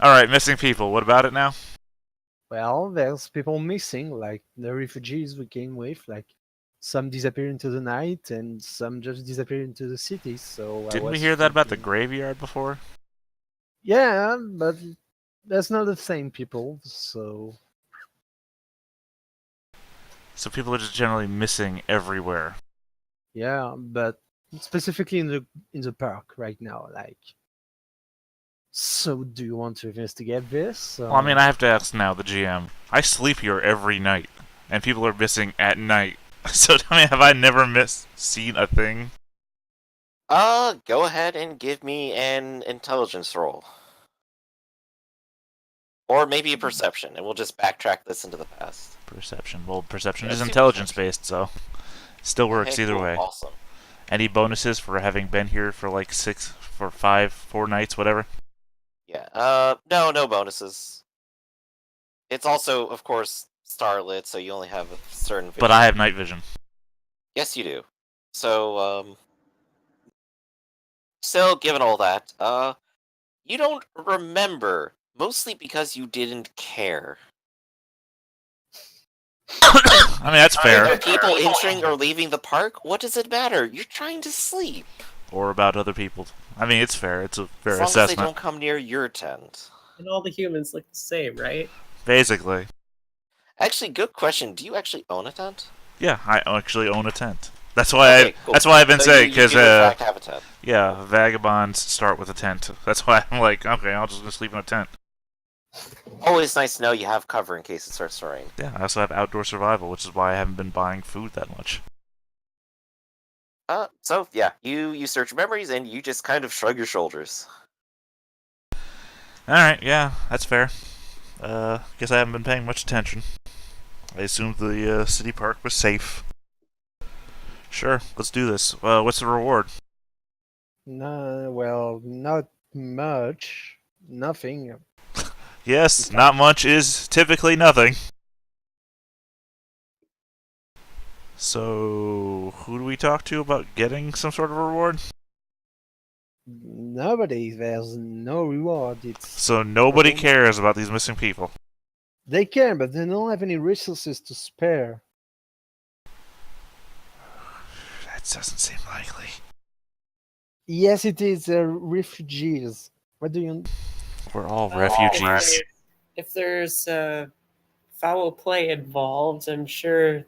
Alright, missing people. What about it now? Well, there's people missing, like the refugees we came with, like some disappear into the night and some just disappear into the city. So I Didn't we was hear that about the thinking- graveyard before? Yeah, but that's not the same people. So So people are just generally missing everywhere. yeah, but specifically in the park right now, like. So do you want to investigate this? Well, I mean, I have to ask now, the GM. I sleep here every night, and people are missing at night. So, I mean, have I never seen a thing? Go ahead and give me an intelligence roll. Or maybe a perception, and we'll just backtrack this into the past. Perception. Well, perception Yeah, is let's do intelligence-based, so still works Okay, either cool, way. Awesome. Any bonuses for having been here for like 4 nights, whatever? Yeah, no bonuses. It's also, of course, starlit, so you only have a certain vision. But I have night vision. Yes, you do. So, still, given all that, you don't remember, mostly because you didn't care. I mean, that's Are there fair. people entering or leaving the park? What does it matter? You're trying to sleep. Or about other people. I mean, it's fair. It's a fair As long as they assessment. don't come near your tent. And all the humans look the same, right? Basically. Actually, good question. Do you actually own a tent? Yeah, I actually own a tent. That's why Okay, cool. That's why I've been So saying, you because do in fact have a tent. yeah, vagabonds start with a tent. That's why I'm like, okay, I'll just sleep in a tent. Always nice to know you have cover in case it starts to rain. Yeah, I also have outdoor survival, which is why I haven't been buying food that much. So yeah, you search memories and you just kind of shrug your shoulders. Alright, yeah, that's fair. Guess I haven't been paying much attention. I assumed the city park was safe. Sure, let's do this. What's the reward? no, well, not much, nothing. Yes, not much is typically nothing. So, who do we talk to about getting some sort of reward? Nobody. There's no reward. It's So nobody cares about these missing people. They can, but they don't have any resources to spare. That doesn't seem likely. Yes, it is. Refugees. What do you? We're all Well, refugees. If there's foul play involved, I'm sure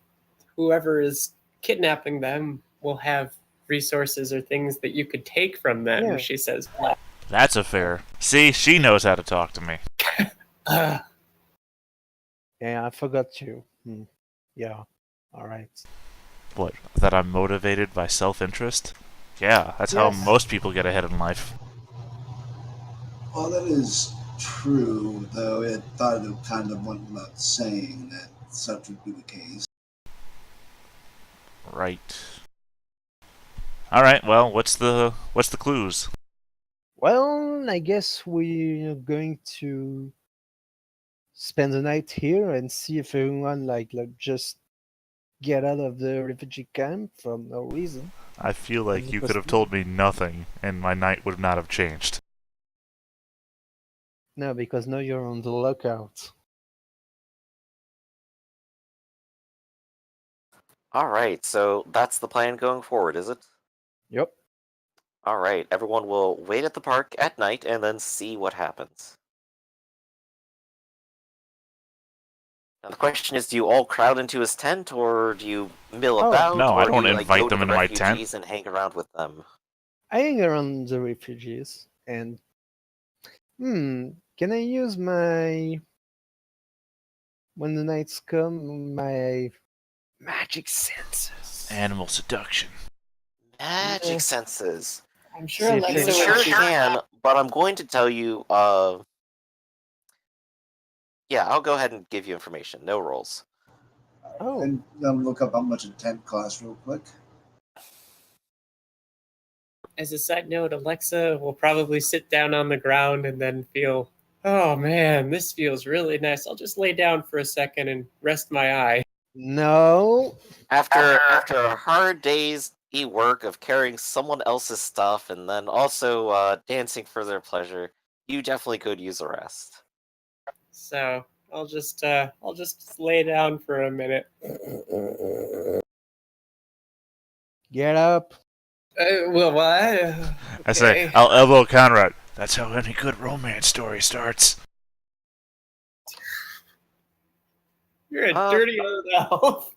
whoever is kidnapping them will have resources or things that you could take from them. Yeah. She says, That's a fair. See, she knows how to talk to me. "Ugh." Yeah, I forgot you. Yeah. All right. What? That I'm motivated by self-interest? Yeah, that's how Yes. most people get ahead in life. Well, that is true, though it thought it kind of went without saying that such would be the case. Right. All right. Well, what's the clues? Well, I guess we're going to spend the night here and see if everyone like just get out of the refugee camp for no reason. I feel like you could have told me nothing, and my night would not have changed. No, because now you're on the lookout. All right, so that's the plan going forward, is it? Yep. All right, everyone will wait at the park at night and then see what happens. Now the question is, do you all crowd into his tent, or do you mill Oh, about, no, I or do don't you invite go them to the into my tent. refugees and hang around with them? I hang around the refugees and can I use my when the nights come my magic senses? Animal seduction. Magic Yeah. senses. I'm See sure if Alexa You they- would sure choose- can, but I'm going to tell you, yeah, I'll go ahead and give you information. No rolls. Oh, And look up how much a tent costs real quick. As a side note, Alexa will probably sit down on the ground and then feel, oh man, this feels really nice. I'll just lay down for a second and rest my eye. no. After a hard day's work of carrying someone else's stuff and then also dancing for their pleasure, you definitely could use a rest. So I'll just lay down for a minute. Get up. Well, what? I say, Okay. I'll elbow Conrad. That's how any good romance story starts. You're a Uh, dirty old elf.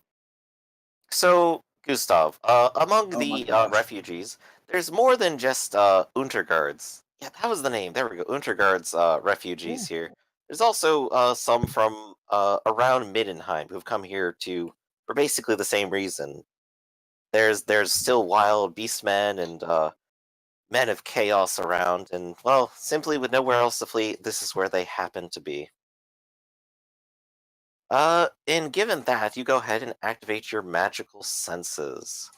So, Gustav, among Oh my the gosh. refugees, there's more than just Unterguards. Yeah, that was the name. There we go. Unterguards refugees here. There's also some from around Middenheim who've come here for basically the same reason. There's still wild beastmen and men of chaos around, and well, simply with nowhere else to flee, this is where they happen to be. And given that, you go ahead and activate your magical senses.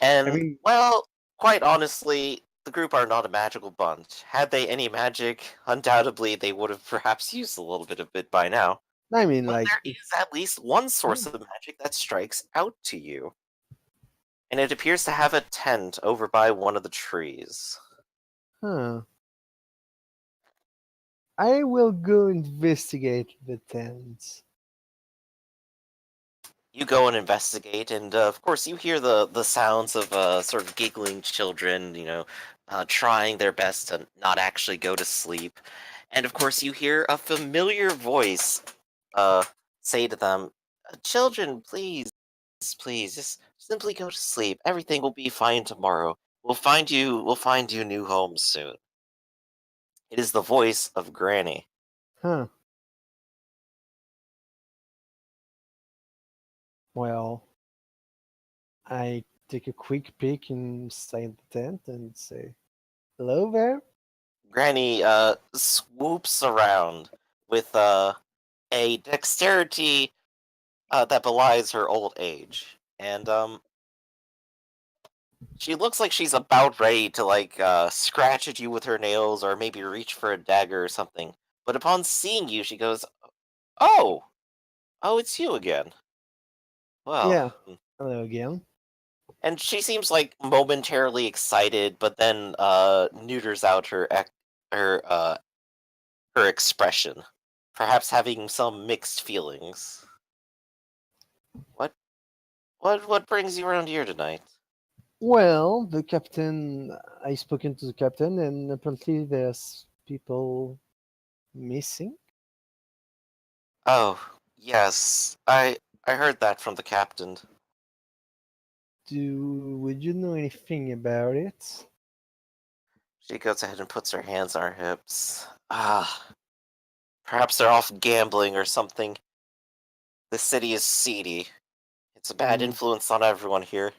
And, mean- well, quite honestly, the group are not a magical bunch. Had they any magic, undoubtedly they would have perhaps used a little bit of it by now. I mean, But like, there is at least one source of magic that strikes out to you. And it appears to have a tent over by one of the trees. huh. I will go investigate the tent. You go and investigate, and of course you hear the sounds of sort of giggling children, trying their best to not actually go to sleep. And of course you hear a familiar voice say to them, "Children, please, just simply go to sleep. Everything will be fine tomorrow. We'll find you new homes soon." It is the voice of Granny. Huh. Well, I take a quick peek inside the tent and say, "Hello there." Granny swoops around with a dexterity that belies her old age, and she looks like she's about ready to scratch at you with her nails or maybe reach for a dagger or something. But upon seeing you, she goes, "Oh, oh, it's you again." Well, Yeah. Hello again. and she seems like momentarily excited, but then neuters out her her expression, perhaps having some mixed feelings. What what brings you around here tonight? Well, the captain, I spoken to the captain, and apparently there's people missing. Oh, yes. I heard that from the captain. Would you know anything about it? She goes ahead and puts her hands on her hips. Ah, perhaps they're off gambling or something. The city is seedy. It's a bad Hmm. influence on everyone here.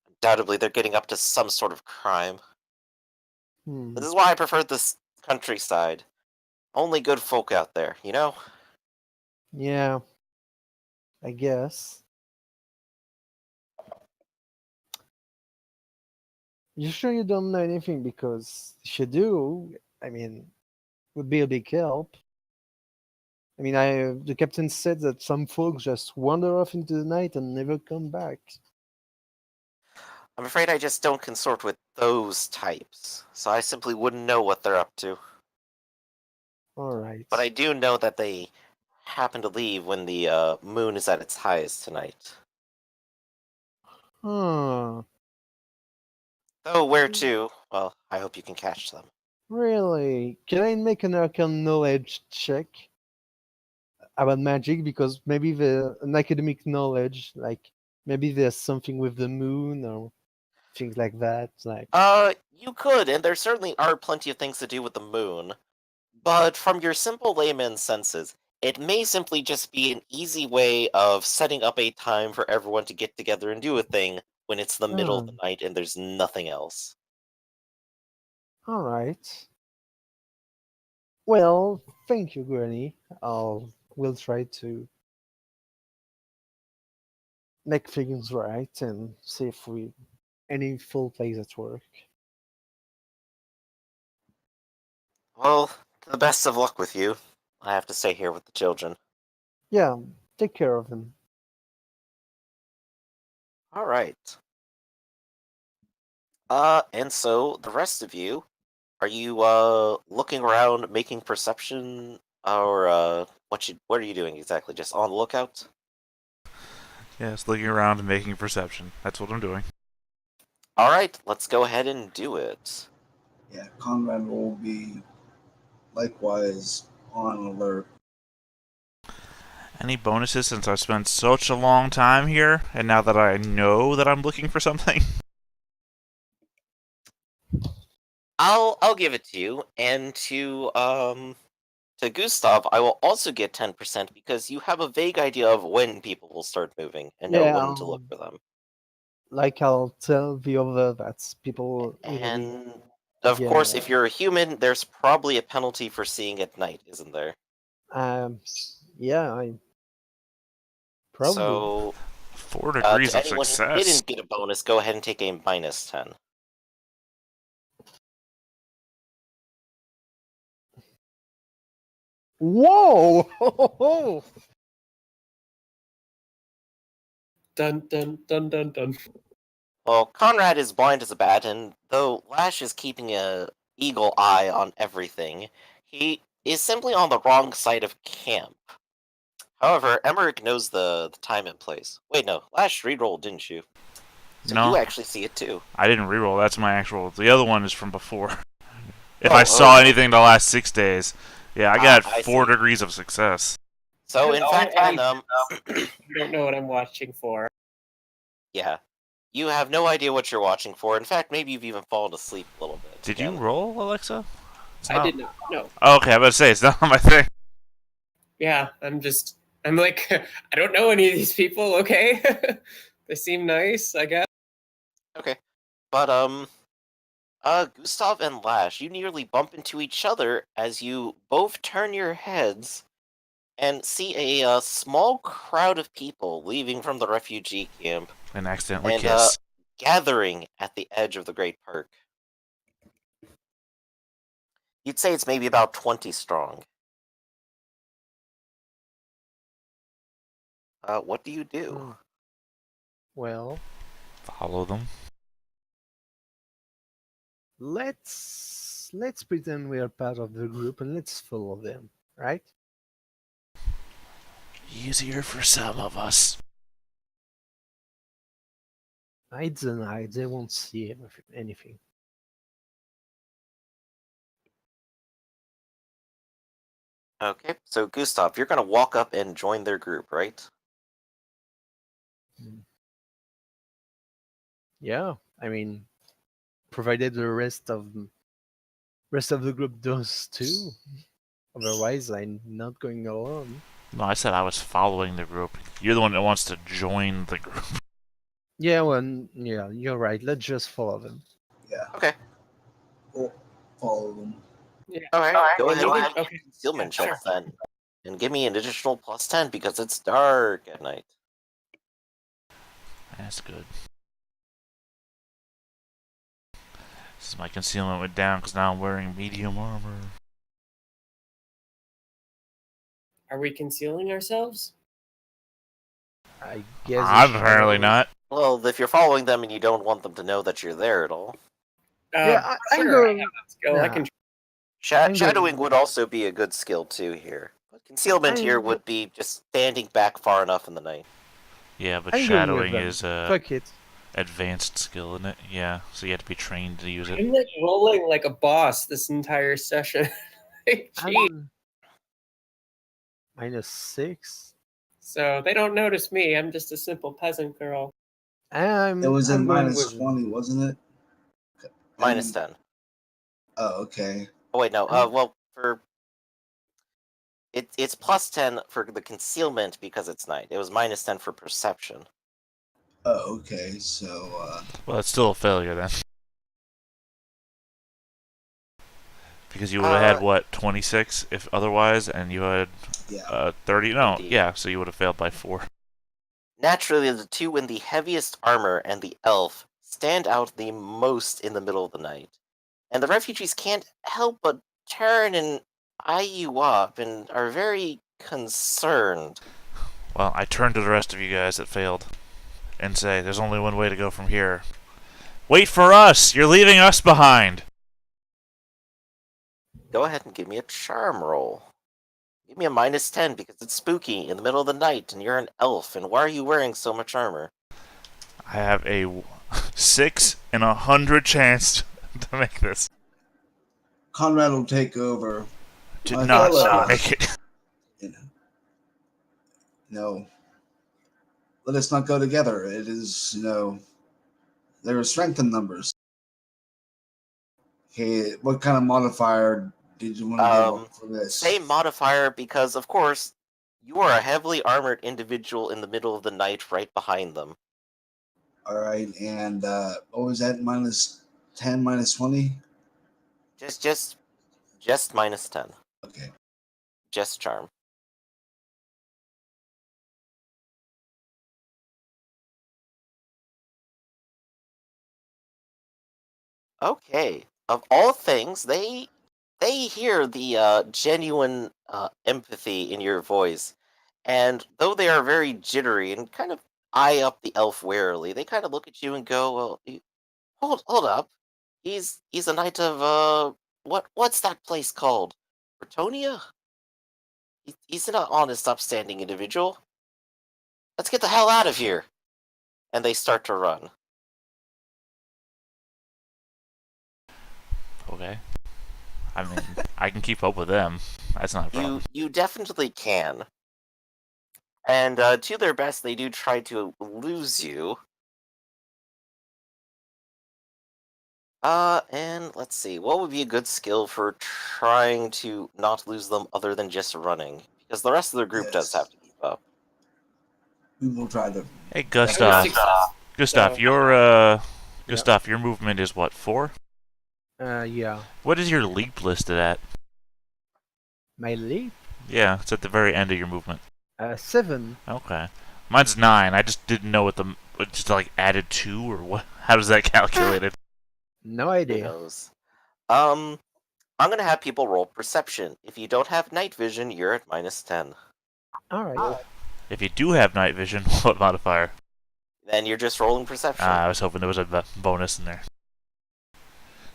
Undoubtedly, they're getting up to some sort of crime. Hmm. This is why I prefer this countryside. Only good folk out there, you know? Yeah, I guess. You sure you don't know anything? Because if you do, I mean, would be a big help. I mean, the captain said that some folks just wander off into the night and never come back. I'm afraid I just don't consort with those types, so I simply wouldn't know what they're up to. All right. But I do know that they happen to leave when the moon is at its highest tonight. Huh. Though where to? Well, I hope you can catch them. Really? Can I make an arcane knowledge check about magic? Because maybe an academic knowledge, like maybe there's something with the moon or things like that. Like, You could, and there certainly are plenty of things to do with the moon. But from your simple layman's senses, it may simply just be an easy way of setting up a time for everyone to get together and do a thing when it's the middle of the oh, night and there's nothing else. all right. Well, thank you, Granny. We'll try to make things right and see if we any full plays at work. Well, to the best of luck with you. I have to stay here with the children. Yeah, take care of them. Alright. And so the rest of you, are you looking around making perception or what are you doing exactly? Just on the lookout? Yes, looking around and making a perception. That's what I'm doing. Alright, let's go ahead and do it. Yeah, Conrad will be likewise on alert. Any bonuses since I've spent such a long time here, and now that I know that I'm looking for something? I'll give it to you, and to Gustav, I will also get 10% because you have a vague idea of when people will start moving and know Yeah, when to look for them. like I'll tell the other that people usually And of get. course, if you're a human, there's probably a penalty for seeing at night, isn't there? Um, yeah, I probably. So, 4 degrees to of anyone who success. didn't get a bonus, go ahead and take a minus 10. Whoa! Dun dun dun dun dun. Well, Conrad is blind as a bat, and though Lash is keeping a eagle eye on everything, he is simply on the wrong side of camp. However, Emmerich knows the time and place. Wait, no, Lash rerolled, didn't you? So you No, actually see it too. I didn't reroll. That's my actual. The other one is from before. If Oh, I saw oh. anything the last 6 days, yeah, I got I 4 see. degrees of success. So in fact, then, I don't know what I'm watching for. yeah, you have no idea what you're watching for. In fact, maybe you've even fallen asleep a little bit. Did you again. roll, Alexa? It's I not. did not. No. Oh, okay, I was about to say it's not on my thing. Yeah, I'm like, I don't know any of these people. Okay, they seem nice, I guess. Okay, but Gustav and Lash, you nearly bump into each other as you both turn your heads and see a small crowd of people leaving from the refugee camp And accidentally and kiss. gathering at the edge of the Great Park. You'd say it's maybe about 20 strong. What do you do? Well, Follow them. let's pretend we are part of the group and let's follow them, right? Easier for some of us. I deny they won't see anything. Okay, so Gustav, you're gonna walk up and join their group, right? Yeah, I mean, provided the rest of the group does too. Otherwise, I'm not going alone. No, I said I was following the group. You're the one that wants to join the group. Yeah, well, yeah, you're right. Let's just follow them. Yeah, Okay. we'll follow them. All right. Go ahead and Okay. make concealment Sure. checks then, and give me an additional +10 because it's dark at night. That's good. Since my concealment went down because now I'm wearing medium armor. Are we concealing ourselves? I guess. I'm apparently not. Well, if you're following them and you don't want them to know that you're there at all, Yeah, I'm sure, going. I have that skill. I Nah, can. I'm good. shadowing would also be a good skill too here. But concealment here would be just standing back far enough in the night. Yeah, but I'm going with shadowing them. is a Fuck it. advanced skill, isn't it? Yeah, so you have to be trained to use it. I'm like rolling like a boss this entire session. Gee. I'm -6. So they don't notice me. I'm just a simple peasant girl. It was I'm in going minus with 20, wasn't it? -10. Oh, okay. Oh wait, no. I'm- Well, for it's +10 for the concealment because it's night. It was -10 for perception. Oh, okay. So, Well, it's still a failure then. Because you would have had, what, 26 if otherwise, and you had yeah. 30? No, Indeed. yeah, so you would have failed by 4. Naturally, the two in the heaviest armor and the elf stand out the most in the middle of the night. And the refugees can't help but turn and eye you up and are very concerned. Well, I turn to the rest of you guys that failed and say, there's only one way to go from here. Wait for us! You're leaving us behind! Go ahead and give me a charm roll. Give me a -10 because it's spooky in the middle of the night and you're an elf, and why are you wearing so much armor? I have a 6 in 100 chance to make this. Conrad will take over. Did My not fellows, make it. You know, no. Let us not go together. It is, there are strength in numbers. Okay, what kind of modifier did you want to give up for this? Same modifier because, of course, you are a heavily armored individual in the middle of the night right behind them. All right, and what was that? -10, -20? Just -10. Okay. Just charm. Okay. Of all things, they hear the genuine empathy in your voice, and though they are very jittery and kind of eye up the elf warily, they kind of look at you and go, "Well, hold up. He's a knight of what's that place called? Bretonia? He's an honest, upstanding individual. Let's get the hell out of here." And they start to run. Okay. I mean, I can keep up with them. That's not a problem. You definitely can. And to their best, they do try to lose you. And let's see, what would be a good skill for trying to not lose them other than just running? Because the rest of the group does Yes. have to keep up. We will try to. Hey, I Gustav. was success. Gustav, So- your movement is what, 4? Yeah. What is your leap listed at? My leap? Yeah, it's at the very end of your movement. 7. Okay. Mine's 9. I just didn't know just like added 2 or what? How does that calculated? No Who idea. knows? I'm gonna have people roll perception. If you don't have night vision, you're at -10. All right. If you do have night vision, what modifier? Then you're just rolling perception. I was hoping there was a bonus in there.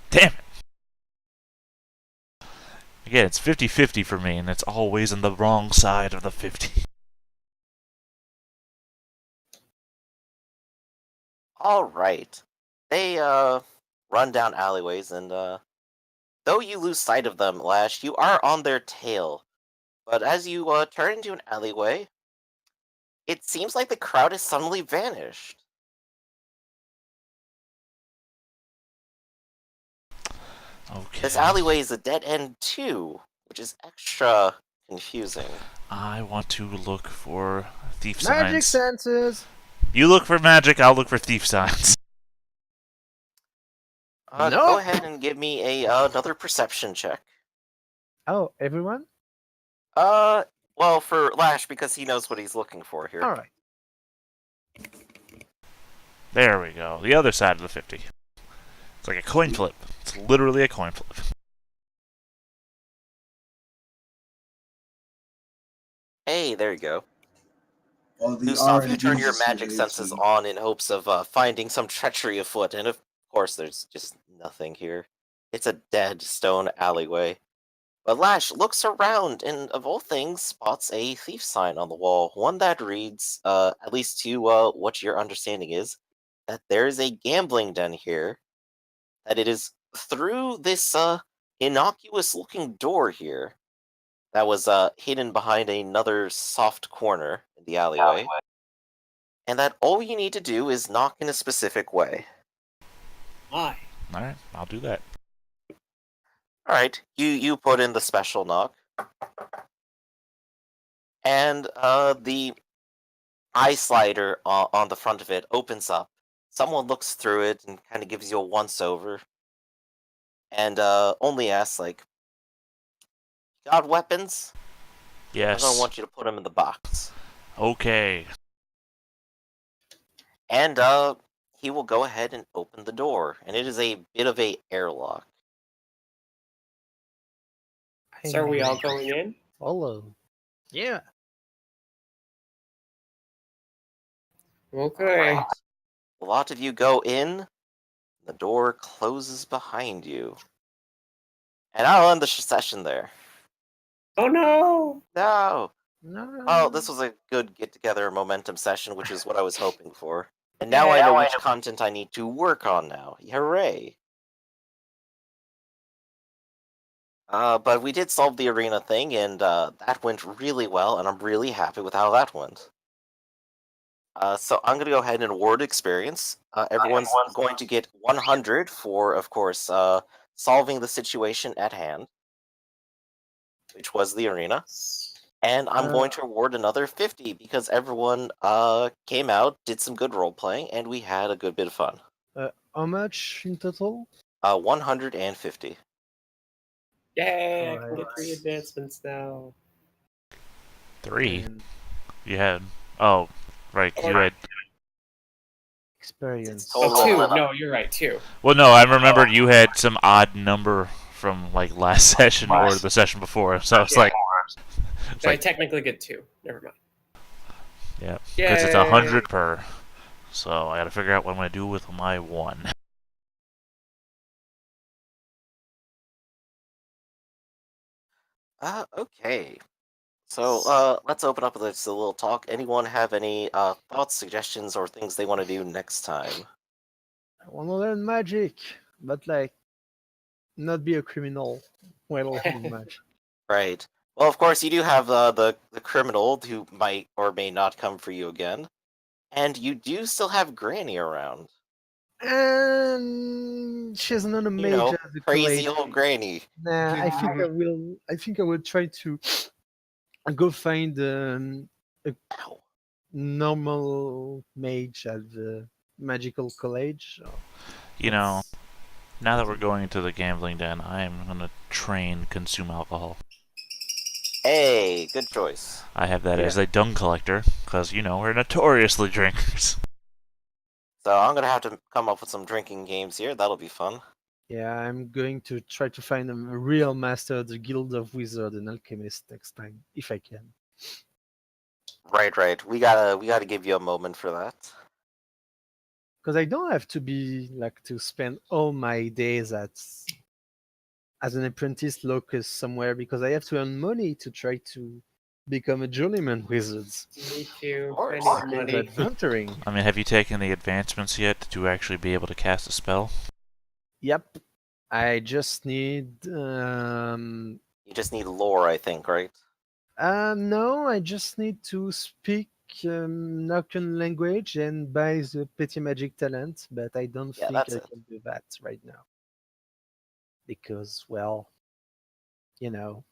Damn it! Again, it's 50-50 for me, and it's always on the wrong side of the 50. All right. They run down alleyways, and though you lose sight of them, Lash, you are on their tail. But as you turn into an alleyway, it seems like the crowd has suddenly vanished. Okay. This alleyway is a dead end too, which is extra confusing. I want to look for thief Magic signs. senses. You look for magic, I'll look for thief signs. Go Nope. ahead and give me another perception check. Oh, everyone. Well, for Lash, because he knows what he's looking for here. All right. There we go. The other side of the 50. It's like a coin flip. It's literally a coin flip. Hey, there you go. Well, the Gustav, you RNG turn your is magic here, senses so- on in hopes of finding some treachery afoot, and of course there's just nothing here. It's a dead stone alleyway. But Lash looks around and, of all things, spots a thief sign on the wall. One that reads, at least to what your understanding is, that there is a gambling den here. That it is through this innocuous-looking door here that was hidden behind another soft corner in the alleyway. And that all you need to do is knock in a specific way. Why? Alright, I'll do that. Alright, you put in the special knock. And the eye slider on the front of it opens up. Someone looks through it and kind of gives you a once-over. And only asks, like, got weapons? I'm Yes. gonna want you to put them in the box. Okay. And he will go ahead and open the door. And it is a bit of a airlock. So are we all going in? Follow. Yeah. Okay. Alright. A lot of you go in. The door closes behind you. And I'll end the session there. Oh no! No! No. Oh, this was a good get-together momentum session, which is what I was hoping for. And now I know which content I need to work on now. Hooray! But we did solve the arena thing, and that went really well, and I'm really happy with how that went. So I'm going to go ahead and award experience. Everyone's going to get 100 for, of course, solving the situation at hand, which was the arena. And I'm going to award another 50 because everyone came out, did some good role playing, and we had a good bit of fun. How much in total? 150. Yay! I can Alright. get 3 advancements now. 3. And You had... Oh, right, you had... experience. Total Oh, 2. of- No, you're right. 2. Well, no, I remembered you had some odd number from, like, last session or the session before, so it's Yeah. like... It's So I like, technically get 2. Never mind. yeah, because it's 100 per. So I gotta figure out what I'm gonna do with my 1. Okay. So let's open up this a little talk. Anyone have any thoughts, suggestions, or things they want to do next time? I want to learn magic, but like, not be a criminal while learning magic. Right. Well, of course, you do have the criminal who might or may not come for you again, and you do still have Granny around. And she's not a You mage know, at the crazy college. old Granny. Nah, I think I will. I think I will try to go find a Ow. normal mage at the magical college. You know, now that we're going into the gambling den, I am gonna consume alcohol. Hey, good choice. I have that as a dung collector, because, you know, we're notoriously drinkers. So I'm gonna have to come up with some drinking games here. That'll be fun. Yeah, I'm going to try to find a real master of the Guild of Wizard and Alchemist next time, if I can. Right. We gotta give you a moment for that. because I don't have to be like to spend all my days as an apprentice locust somewhere because I have to earn money to try to become a journeyman wizard. Me too. Of course. I need Kind of money. adventuring. I mean, have you taken the advancements yet to actually be able to cast a spell? Yep. I just need You just need lore, I think, right? no, I just need to speak Nocturne language and buy the petty magic talent, but I don't Yeah, think that's I it. can do that right now. Because, well, you know.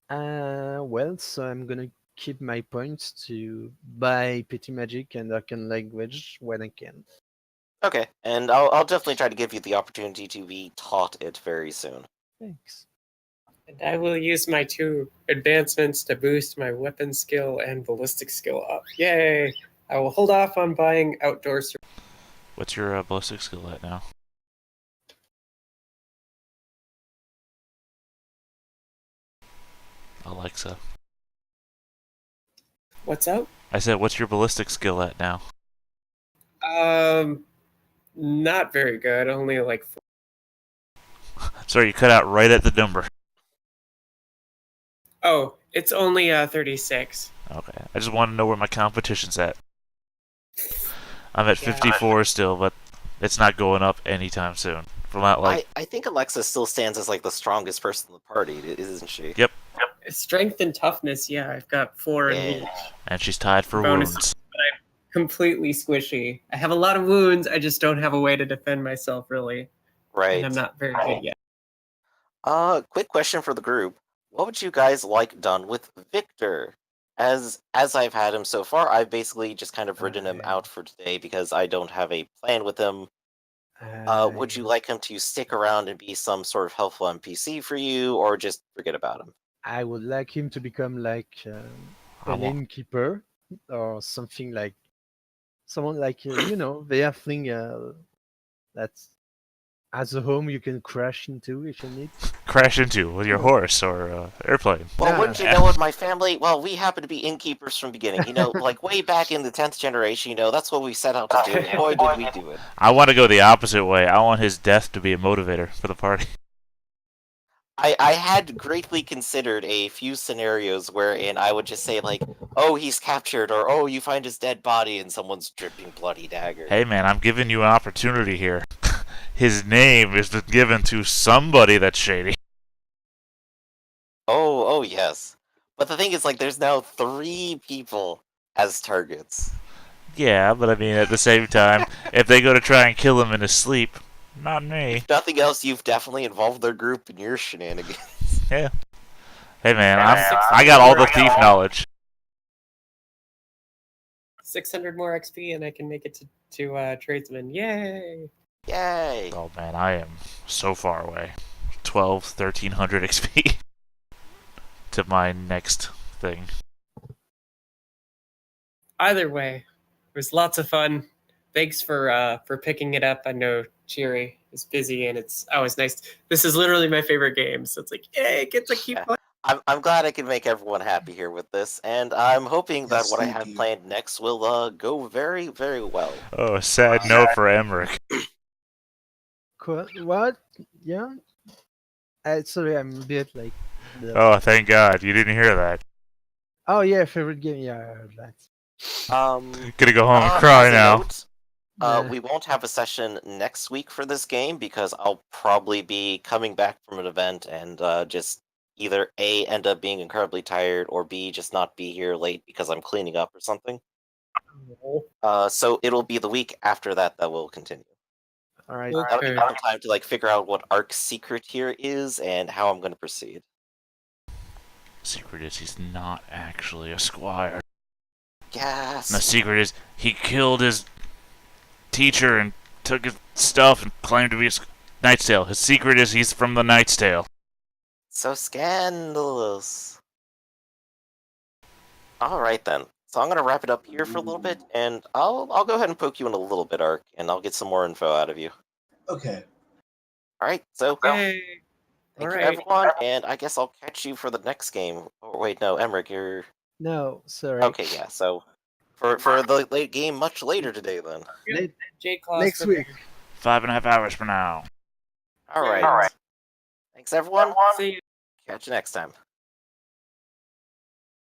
Well, so I'm gonna keep my points to buy petty magic and Arcane language when I can. Okay, and I'll definitely try to give you the opportunity to be taught it very soon. Thanks. And I will use my 2 advancements to boost my weapon skill and ballistic skill up. Yay! I will hold off on buying outdoor. What's your ballistic skill at now? Alexa. What's up? I said, what's your ballistic skill at now? Not very good. Only like 4. Sorry, you cut out right at the number. Oh, it's only 36. Okay, I just want to know where my competition's at. I'm at Yeah. 54 still, but it's not going up anytime soon. From that, like, I think Alexa still stands as like the strongest person in the party, isn't she? Yep. Strength and toughness, yeah, I've got 4 in Yeah. each. and she's tied for Bonus. wounds. Completely squishy. I have a lot of wounds. I just don't have a way to defend myself, really. Right. And I'm not very good yet. Quick question for the group. What would you guys like done with Victor? As I've had him so far, I've basically just kind of ridden him out for today because I don't have a plan with him. Would you like him to stick around and be some sort of helpful NPC for you, or just forget about him? I would like him to become like I an want- innkeeper or something like someone like the halfling that has a home you can crash into if you need. Crash into with your horse or airplane. Well, Yeah. wouldn't you know what, my family? Well, we happen to be innkeepers from beginning. Like way back in the 10th generation, that's what we set out to do. Boy, did we do it. I want to go the opposite way. I want his death to be a motivator for the party. I had greatly considered a few scenarios wherein I would just say, like, oh, he's captured, or oh, you find his dead body and someone's dripping bloody dagger. Hey man, I'm giving you an opportunity here. His name is given to somebody that's shady. Oh, yes. But the thing is, like, there's now 3 people as targets. Yeah, but I mean, at the same time, if they go to try and kill him in his sleep, not me. If nothing else, you've definitely involved their group in your shenanigans. Hey man, I got all the thief knowledge. 600 more XP and I can make it to tradesman. Yay! Yay! Oh man, I am so far away. 1300 XP to my next thing. Either way, it was lots of fun. Thanks for picking it up. I know Cheery is busy and it's always nice. This is literally my favorite game, so it's like, yay, it gets to keep Yeah. playing. I'm glad I can make everyone happy here with this, and I'm hoping that Yes, what I thank have you. planned next will go very, very well. Oh, a sad note for Emmerich. What? Yeah. Sorry, I'm a bit like. Oh, thank God, you didn't hear that. Oh yeah, favorite game. Yeah, I heard that. Gonna go home and As cry a now. note, Nah. we won't have a session next week for this game because I'll probably be coming back from an event and just either A, end up being incredibly tired, or B, just not be here late because I'm cleaning up or something. So it'll be the week after that will continue. All right. That'll give me Okay. some time to figure out what Ark's secret here is and how I'm going to proceed. Secret is he's not actually a squire. Yes. And the secret is he killed his teacher and took his stuff and claimed to be a Knight's Tale. His secret is he's from the Knight's Tale. So scandalous. All right then. So I'm gonna wrap it up here for a little bit, and I'll go ahead and poke you in a little bit, Ark, and I'll get some more info out of you. Okay. All right. So Yay! thank you, Alright. everyone, and I guess I'll catch you for the next game. Oh wait, no, Emmerich, you're No, sorry. okay. Yeah. So For the late game much later today, then. J-Claws Next for week. 5.5 hours from now. All right. All right. Thanks, everyone. See you. Catch you next time.